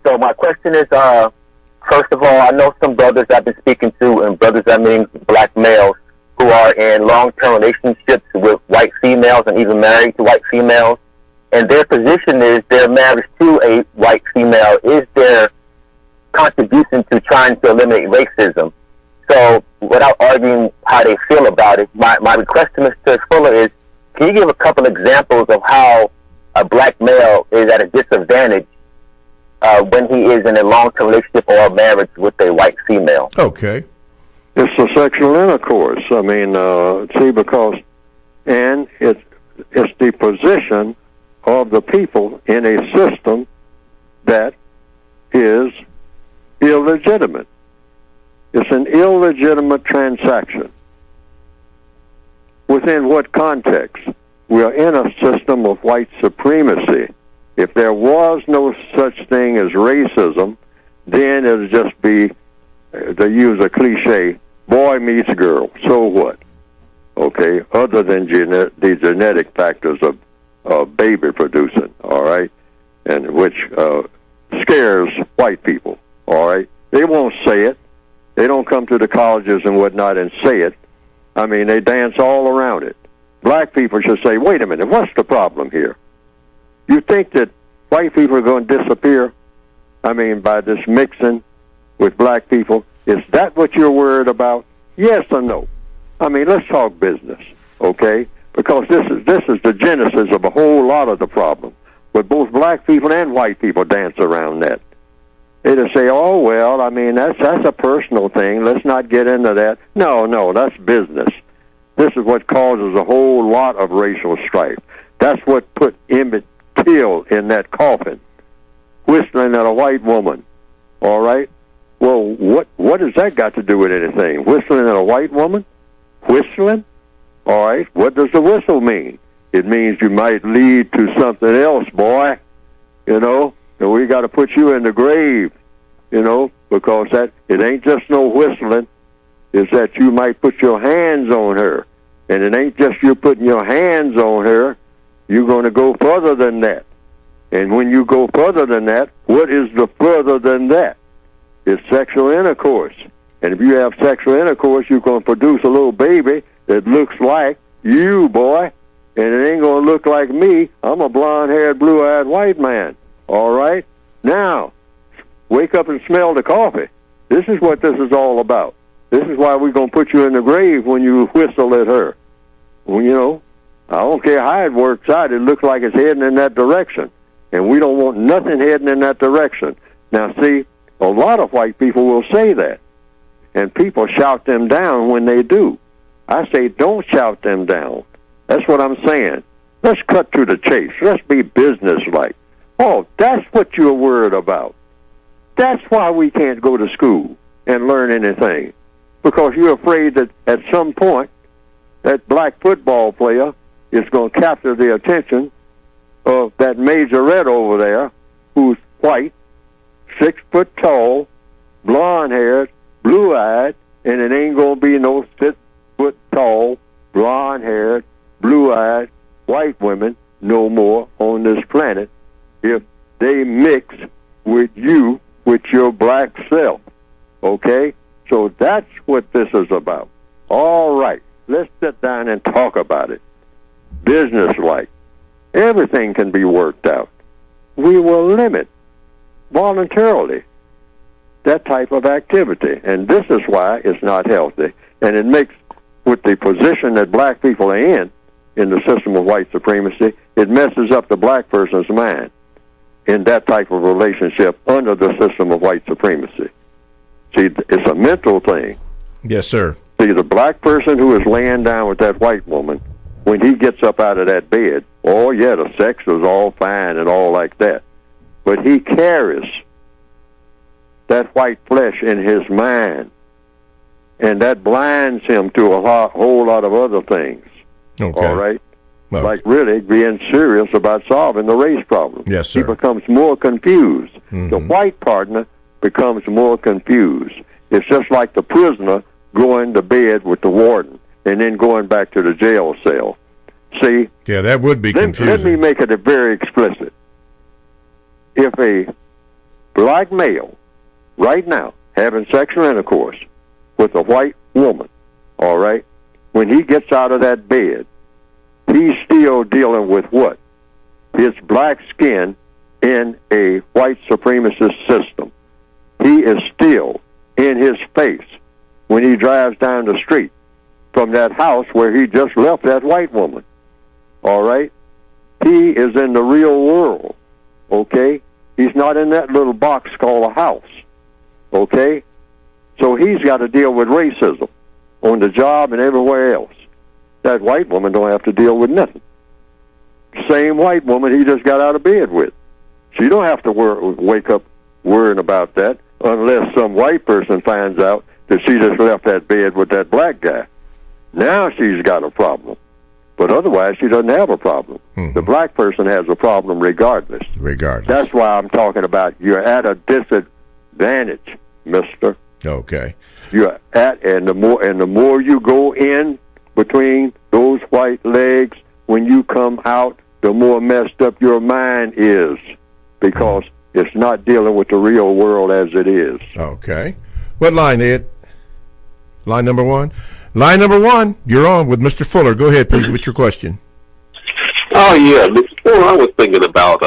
So my question is, first of all, I know some brothers I've been speaking to, and brothers, I mean black males, who are in long-term relationships with white females and even married to white females. And their position is their marriage to a white female is their contribution to trying to eliminate racism. So without arguing how they feel about it, my request to Mr. Fuller is, can you give a couple examples of how a black male is at a disadvantage when he is in a long-term relationship or a marriage with a white female? Okay. It's the sexual intercourse. I mean, and it's the position of the people in a system that is illegitimate. It's an illegitimate transaction. Within what context? We are in a system of white supremacy. If there was no such thing as racism, then it would just be, to use a cliche, boy meets girl. So what? Okay, other than the genetic factors of baby producing, all right, and which scares white people, all right. They won't say it. They don't come to the colleges and whatnot and say it. I mean, they dance all around it. Black people should say, wait a minute, what's the problem here? You think that white people are going to disappear? I mean, by this mixing with black people? Is that what you're worried about? Yes or no? I mean, let's talk business, okay? Because this is the genesis of a whole lot of the problem. But both black people and white people dance around that. They just say, oh, well, I mean, that's a personal thing. Let's not get into that. No, that's business. This is what causes a whole lot of racial strife. That's what put Emmett Till in that coffin, whistling at a white woman, all right? Well, what has that got to do with anything? Whistling at a white woman? Whistling? All right, what does the whistle mean? It means you might lead to something else, boy, you know? And we got to put you in the grave, you know, because it ain't just no whistling. It's that you might put your hands on her. And it ain't just you putting your hands on her. You're going to go further than that. And when you go further than that, what is the further than that? It's sexual intercourse. And if you have sexual intercourse, you're going to produce a little baby that looks like you, boy. And it ain't going to look like me. I'm a blonde-haired, blue-eyed white man. All right? Now, wake up and smell the coffee. This is what this is all about. This is why we're going to put you in the grave when you whistle at her. Well, you know, I don't care how it works out. It looks like it's heading in that direction. And we don't want nothing heading in that direction. Now, see, a lot of white people will say that. And people shout them down when they do. I say, don't shout them down. That's what I'm saying. Let's cut to the chase. Let's be businesslike. Oh, that's what you're worried about. That's why we can't go to school and learn anything. because you're afraid that at some point that black football player is going to capture the attention of that majorette over there who's white, 6 foot tall, blonde-haired, blue-eyed, and it ain't going to be no 6 foot tall, blonde-haired, blue-eyed white women no more on this planet if they mix with you, with your black self. Okay? So that's what this is about. All right. Let's sit down and talk about it. Business-like. Everything can be worked out. We will limit voluntarily that type of activity. And this is why it's not healthy. And it makes, with the position that black people are in the system of white supremacy, it messes up the black person's mind in that type of relationship under the system of white supremacy. See, it's a mental thing. Yes, sir. See, the black person who is laying down with that white woman, when he gets up out of that bed, oh, yeah, the sex is all fine and all like that. But he carries that white flesh in his mind, and that blinds him to a whole lot of other things. Okay. All right? Okay. Like really being serious about solving the race problem. Yes, sir. He becomes more confused. Mm-hmm. The white partner becomes more confused. It's just like the prisoner going to bed with the warden and then going back to the jail cell. See? Yeah, that would be confusing. Let me make it very explicit. If a black male right now having sexual intercourse with a white woman, all right, when he gets out of that bed, he's still dealing with what? His black skin in a white supremacist system. He is still in his face when he drives down the street from that house where he just left that white woman. All right? He is in the real world. Okay? He's not in that little box called a house. Okay? So he's got to deal with racism on the job and everywhere else. That white woman don't have to deal with nothing. Same white woman he just got out of bed with. She don't have to wake up worrying about that unless some white person finds out that she just left that bed with that black guy. Now she's got a problem. But otherwise, she doesn't have a problem. Mm-hmm. The black person has a problem regardless. That's why I'm talking about you're at a disadvantage, mister. Okay. You're at, and the more you go in between those white legs, when you come out, the more messed up your mind is, because it's not dealing with the real world as it is. Okay. What line, Ed? Line number one? Line number one, you're on with Mr. Fuller. Go ahead, please, with your question. Oh, yeah. Mr. Fuller, I was thinking about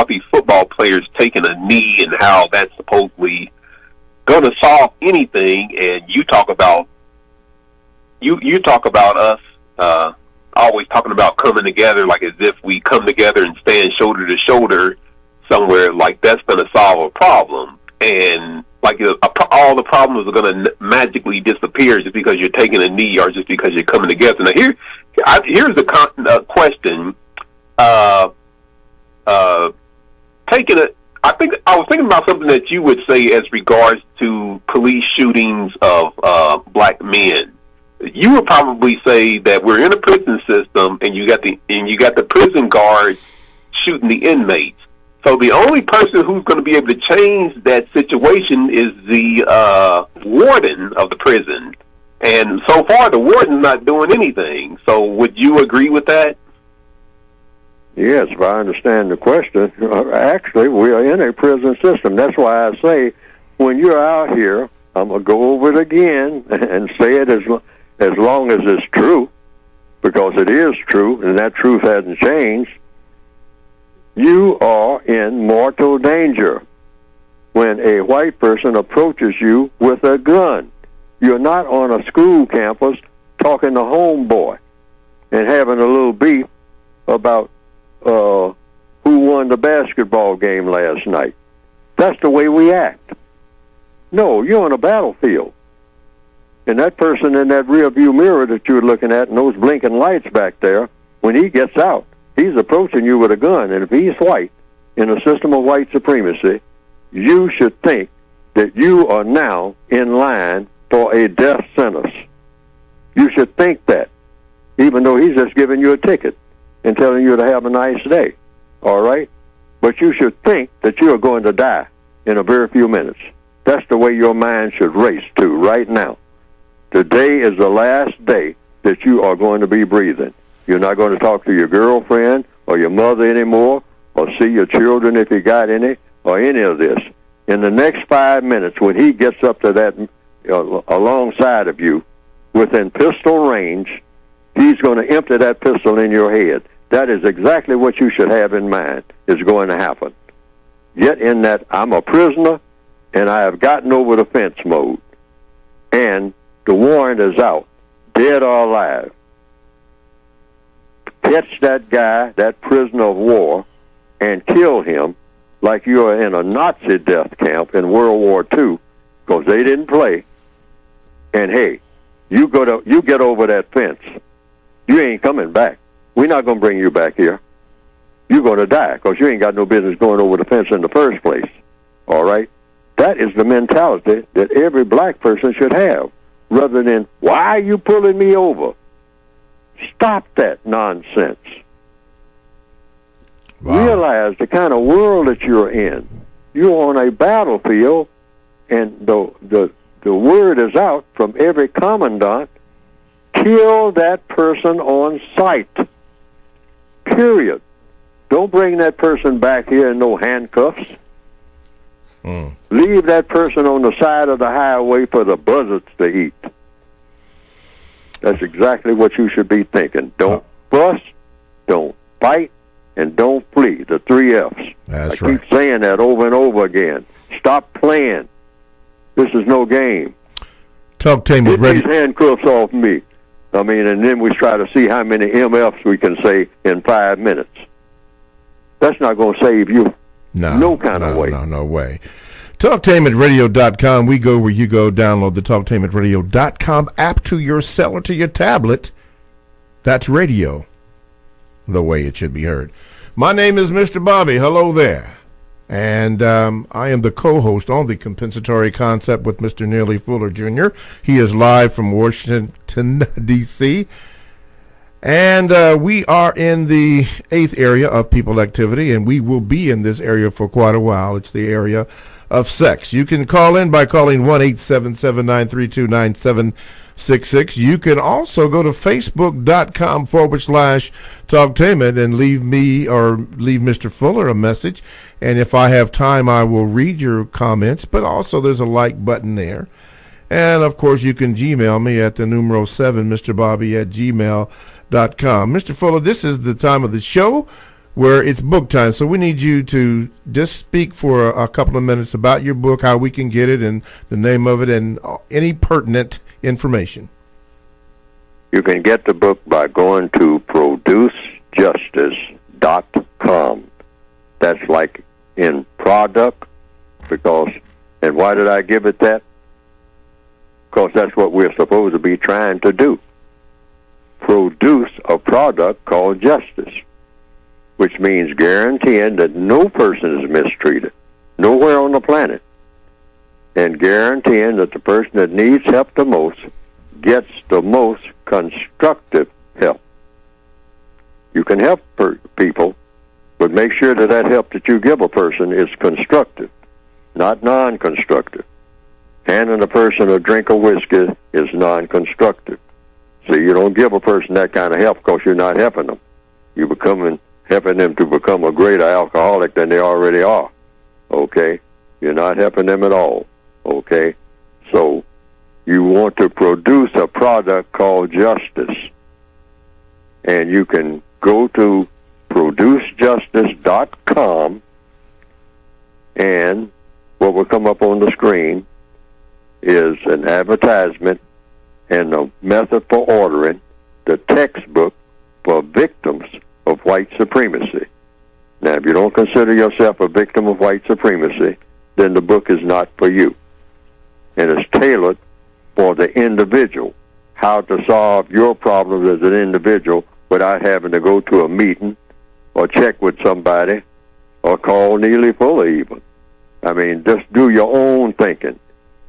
these football players taking a knee and how that's supposedly going to solve anything, and you talk about us always talking about coming together, like as if we come together and stand shoulder to shoulder somewhere, like that's going to solve a problem, and like all the problems are going to magically disappear just because you're taking a knee or just because you're coming together. Now here's the question. I was thinking about something that you would say as regards to police shootings of black men. You would probably say that we're in a prison system, and you got the prison guards shooting the inmates. So the only person who's going to be able to change that situation is the warden of the prison. And so far, the warden's not doing anything. So would you agree with that? Yes, if I understand the question. Actually, we are in a prison system. That's why I say, when you're out here, I'm going to go over it again and say it as long as it's true, because it is true, and that truth hasn't changed. You are in mortal danger when a white person approaches you with a gun. You're not on a school campus talking to homeboy and having a little beef about who won the basketball game last night. That's the way we act. No, you're on a battlefield. And that person in that rear view mirror that you're looking at and those blinking lights back there, when he gets out, he's approaching you with a gun. And if he's white, in a system of white supremacy, you should think that you are now in line for a death sentence. You should think that, even though he's just giving you a ticket and telling you to have a nice day, all right? But you should think that you are going to die in a very few minutes. That's the way your mind should race to right now. Today is the last day that you are going to be breathing. You're not going to talk to your girlfriend or your mother anymore, or see your children if you got any, or any of this. In the next 5 minutes, when he gets up to that alongside of you, within pistol range, he's going to empty that pistol in your head. That is exactly what you should have in mind is going to happen. Yet in that, I'm a prisoner, and I have gotten over the fence mode, and the warrant is out, dead or alive. Catch that guy, that prisoner of war, and kill him like you are in a Nazi death camp in World War II, because they didn't play. And hey, you get over that fence. You ain't coming back. We're not going to bring you back here. You're going to die, because you ain't got no business going over the fence in the first place. All right? That is the mentality that every black person should have, rather than, why are you pulling me over? Stop that nonsense. Wow. Realize the kind of world that you're in. You're on a battlefield, and the word is out from every commandant, kill that person on sight. Period. Don't bring that person back here in no handcuffs. Leave that person on the side of the highway for the buzzards to eat. That's exactly what you should be thinking. Don't fuss, don't fight, and don't flee. The 3 F's. That's I keep saying that over and over again. Stop playing. This is no game. Talk Tainment Get Radio. these handcuffs off me. I mean, and then we try to see how many MFs we can say in 5 minutes. That's not going to save you. No kind of way. No way. TalkTainmentRadio.com. We go where you go. Download the TalkTainmentRadio.com app to your cell or to your tablet. That's radio, the way it should be heard. My name is Mr. Bobby. Hello there. And I am the co-host on the Compensatory Concept with Mr. Neely Fuller Jr. He is live from Washington, D.C., and we are in the 8th area of people activity, and we will be in this area for quite a while. It's the area of sex. You can call in by calling 1-877-932-9766. You can also go to facebook.com/Talktainment and leave me or leave Mr. Fuller a message. And if I have time, I will read your comments. But also there's a like button there. And, of course, you can Gmail me at the numero 7, MrBobby@gmail.com. Mr. Fuller, this is the time of the show where it's book time. So we need you to just speak for a couple of minutes about your book, how we can get it, and the name of it, and any pertinent information. You can get the book by going to producejustice.com. That's like in product, because, and why did I give it that? Because that's what we're supposed to be trying to do. Produce a product called justice, which means guaranteeing that no person is mistreated, nowhere on the planet, and guaranteeing that the person that needs help the most gets the most constructive help. You can help people, but make sure that that help that you give a person is constructive, not non-constructive. Handing a person a drink of whiskey is non-constructive. So you don't give a person that kind of help because you're not helping them. You're helping them to become a greater alcoholic than they already are. Okay? You're not helping them at all. Okay? So you want to produce a product called justice. And you can go to producejustice.com, and what will come up on the screen is an advertisement and a method for ordering the textbook for victims of white supremacy. Now, if you don't consider yourself a victim of white supremacy, then the book is not for you. And it's tailored for the individual, how to solve your problems as an individual without having to go to a meeting or check with somebody or call Neely Fuller even. I mean, just do your own thinking.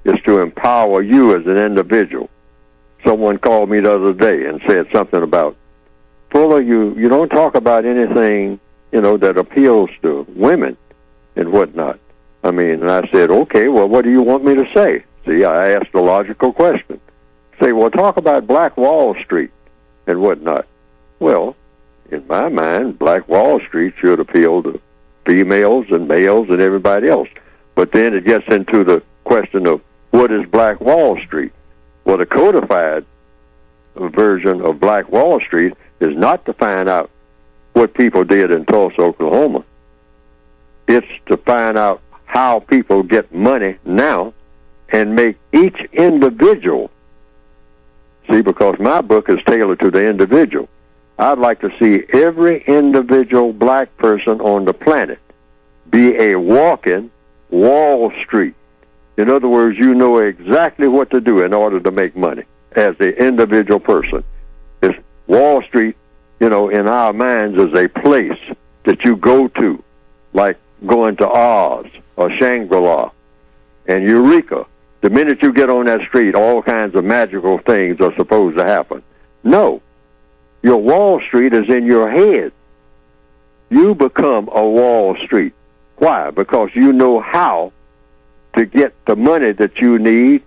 It's to empower you as an individual. Someone called me the other day and said something about, Fuller, you don't talk about anything, that appeals to women and whatnot. I mean, and I said, okay, well, what do you want me to say? See, I asked a logical question. Say, well, talk about Black Wall Street and whatnot. Well, in my mind, Black Wall Street should appeal to females and males and everybody else. But then it gets into the question of what is Black Wall Street? Well, the codified version of Black Wall Street is not to find out what people did in Tulsa, Oklahoma. It's to find out how people get money now and make each individual. See, because my book is tailored to the individual. I'd like to see every individual black person on the planet be a walking Wall Street. In other words, you know exactly what to do in order to make money as an individual person. It's Wall Street, in our minds, is a place that you go to, like going to Oz or Shangri-La and Eureka. The minute you get on that street, all kinds of magical things are supposed to happen. No. Your Wall Street is in your head. You become a Wall Street. Why? Because you know how to get the money that you need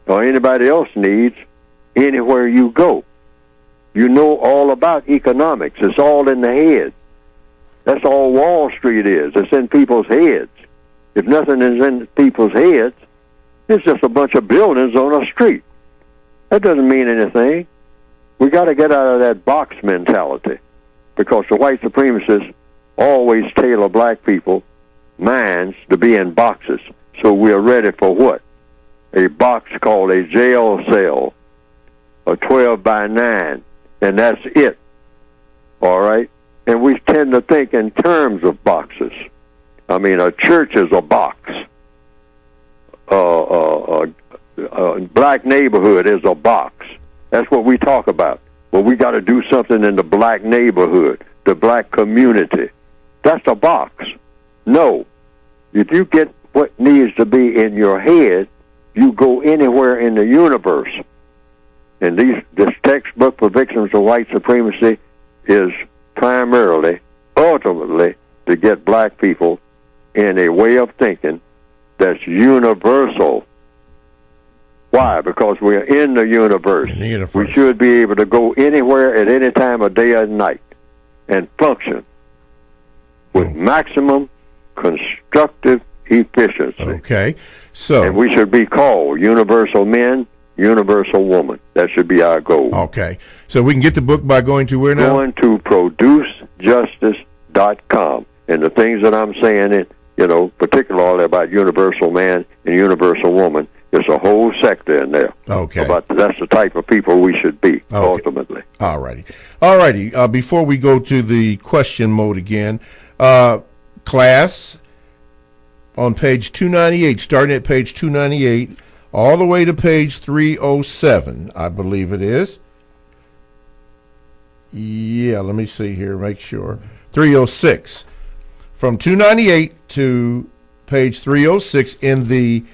or anybody else needs anywhere you go. You know all about economics. It's all in the head. That's all Wall Street is. It's in people's heads. If nothing is in people's heads, it's just a bunch of buildings on a street. That doesn't mean anything. We got to get out of that box mentality, because the white supremacists always tailor black people minds to be in boxes. So we're ready for what? A box called a jail cell, a 12 by 9, and that's it. All right? And we tend to think in terms of boxes. I mean, a church is a box. A black neighborhood is a box. That's what we talk about. Well, we got to do something in the black neighborhood, the black community. That's a box. No. If you get what needs to be in your head, you go anywhere in the universe. And this textbook for victims of white supremacy is primarily, ultimately, to get black people in a way of thinking that's universal. Why? Because we're in the universe. We should be able to go anywhere at any time of day or night and function with maximum constructive efficiency. Okay. So, and we should be called universal men, universal woman. That should be our goal. Okay. So we can get the book by going to where now? Going to producejustice.com. And the things that I'm saying, particularly about universal man and universal woman, there's a whole sector in there. Okay. But that's the type of people we should be, ultimately. All righty. Before we go to the question mode again, class, on page 298, starting at page 298, all the way to page 307, I believe it is. Yeah, let me see here, make sure. 306. From 298 to page 306 in the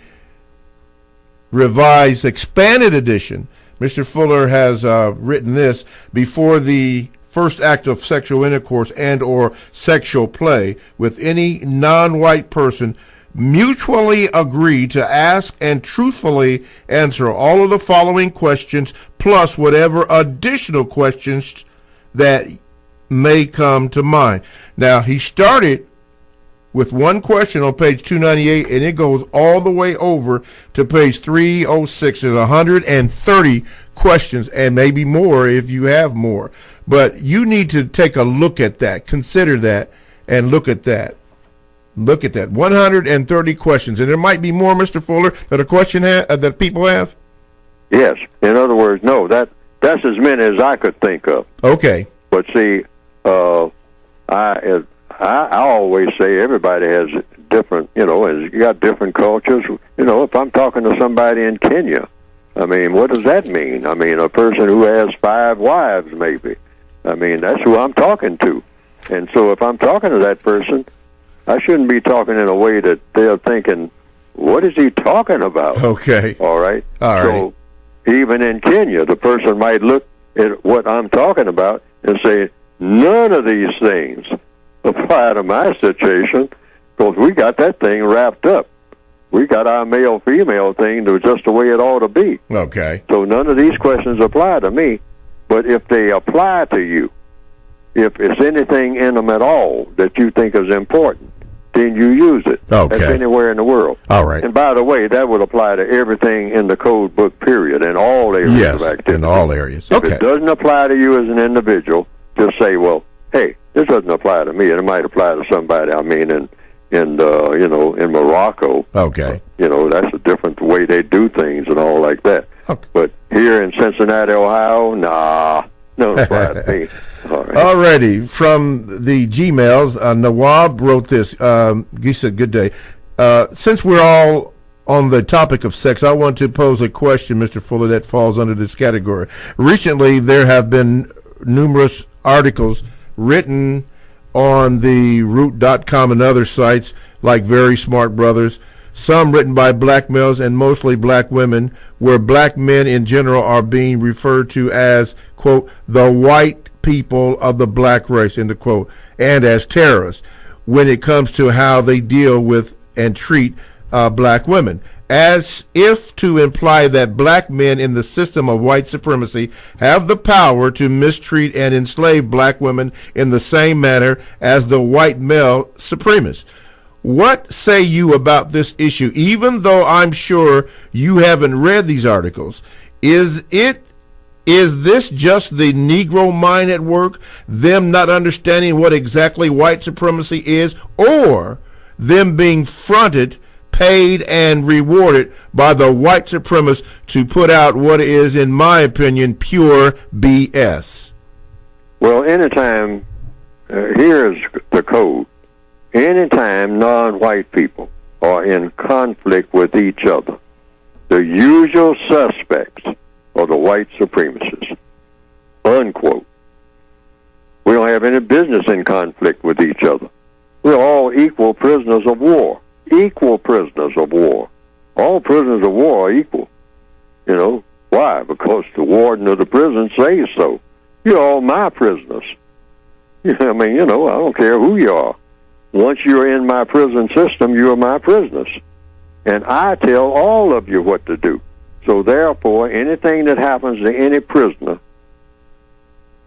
revised expanded edition, Mr. Fuller has written this: before the first act of sexual intercourse and or sexual play with any non-white person, mutually agree to ask and truthfully answer all of the following questions, plus whatever additional questions that may come to mind. Now, he started with one question on page 298, and it goes all the way over to page 306. There's 130 questions, and maybe more if you have more. But you need to take a look at that, consider that, and look at that. Look at that. 130 questions. And there might be more, Mr. Fuller, that people have? Yes. In other words, no, that's as many as I could think of. Okay. But see, I always say everybody has different, and you got different cultures. If I'm talking to somebody in Kenya, I mean, what does that mean? I mean, a person who has 5 wives, maybe. I mean, that's who I'm talking to. And so if I'm talking to that person, I shouldn't be talking in a way that they're thinking, what is he talking about? Okay. All right. All right. So even in Kenya, the person might look at what I'm talking about and say, none of these things apply to my situation because we got that thing wrapped up. We got our male-female thing to just the way it ought to be. Okay. So none of these questions apply to me. But if they apply to you, if it's anything in them at all that you think is important, then you use it. Okay. That's anywhere in the world. All right. And by the way, that would apply to everything in the code book, period, in all areas of activity. In all areas. If Okay. it doesn't apply to you as an individual, just say, well, hey, this doesn't apply to me. It might apply to somebody, in Morocco. Okay. That's a different way they do things and all like that. Okay. But here in Cincinnati, Ohio, don't apply to me. All right. Alrighty, from the Gmails, Nawab wrote this. He said, good day. Since we're all on the topic of sex, I want to pose a question, Mr. Fuller, that falls under this category. Recently, there have been numerous articles written on the Root.com and other sites like Very Smart Brothers, some written by black males and mostly black women, where black men in general are being referred to as, quote, the white people of the black race, end of quote, and as terrorists when it comes to how they deal with and treat black women, as if to imply that black men in the system of white supremacy have the power to mistreat and enslave black women in the same manner as the white male supremacists. What say you about this issue? Even though I'm sure you haven't read these articles, is this just the Negro mind at work, them not understanding what exactly white supremacy is, or them being fronted, paid, and rewarded by the white supremacists to put out what is, in my opinion, pure BS? Well, anytime, here's the code. Anytime non-white people are in conflict with each other, the usual suspects are the white supremacists, unquote. We don't have any business in conflict with each other. We're all equal prisoners of war. Equal prisoners of war. All prisoners of war are equal. Why? Because the warden of the prison says so. You're all my prisoners. I don't care who you are. Once you're in my prison system, you are my prisoners. And I tell all of you what to do. So therefore, anything that happens to any prisoner,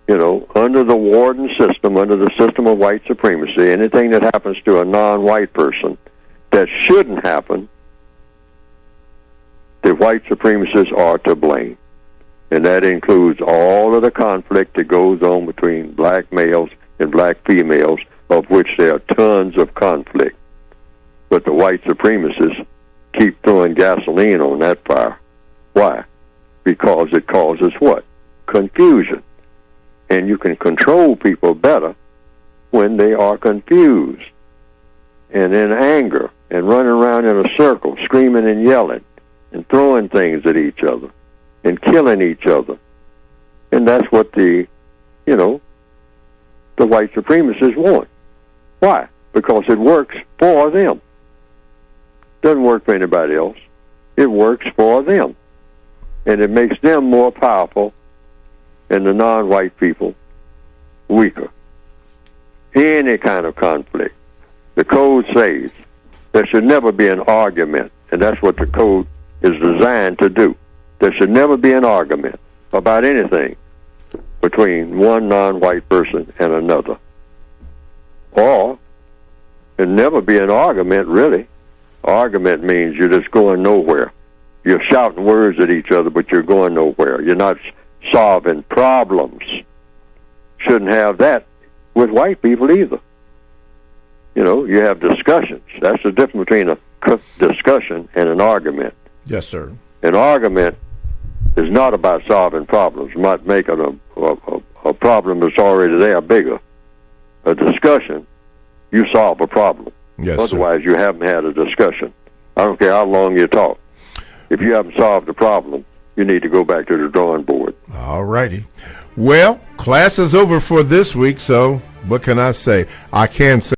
under the warden system, under the system of white supremacy, anything that happens to a non-white person that shouldn't happen, the white supremacists are to blame. And that includes all of the conflict that goes on between black males and black females, of which there are tons of conflict. But the white supremacists keep throwing gasoline on that fire. Why? Because it causes what? Confusion. And you can control people better when they are confused and in anger and running around in a circle, screaming and yelling and throwing things at each other and killing each other. And that's what the white supremacists want. Why? Because it works for them. Doesn't work for anybody else. It works for them. And it makes them more powerful and the non-white people weaker. Any kind of conflict. The code says there should never be an argument, and that's what the code is designed to do. There should never be an argument about anything between one non-white person and another. Or there'd never be an argument, really. Argument means you're just going nowhere. You're shouting words at each other, but you're going nowhere. You're not solving problems. Shouldn't have that with white people either. You have discussions. That's the difference between a discussion and an argument. Yes, sir. An argument is not about solving problems, not making a problem that's already there bigger. A discussion, you solve a problem. Yes, Otherwise, sir. you haven't had a discussion. I don't care how long you talk. If you haven't solved the problem, you need to go back to the drawing board. All righty. Well, class is over for this week, so what can I say? I can say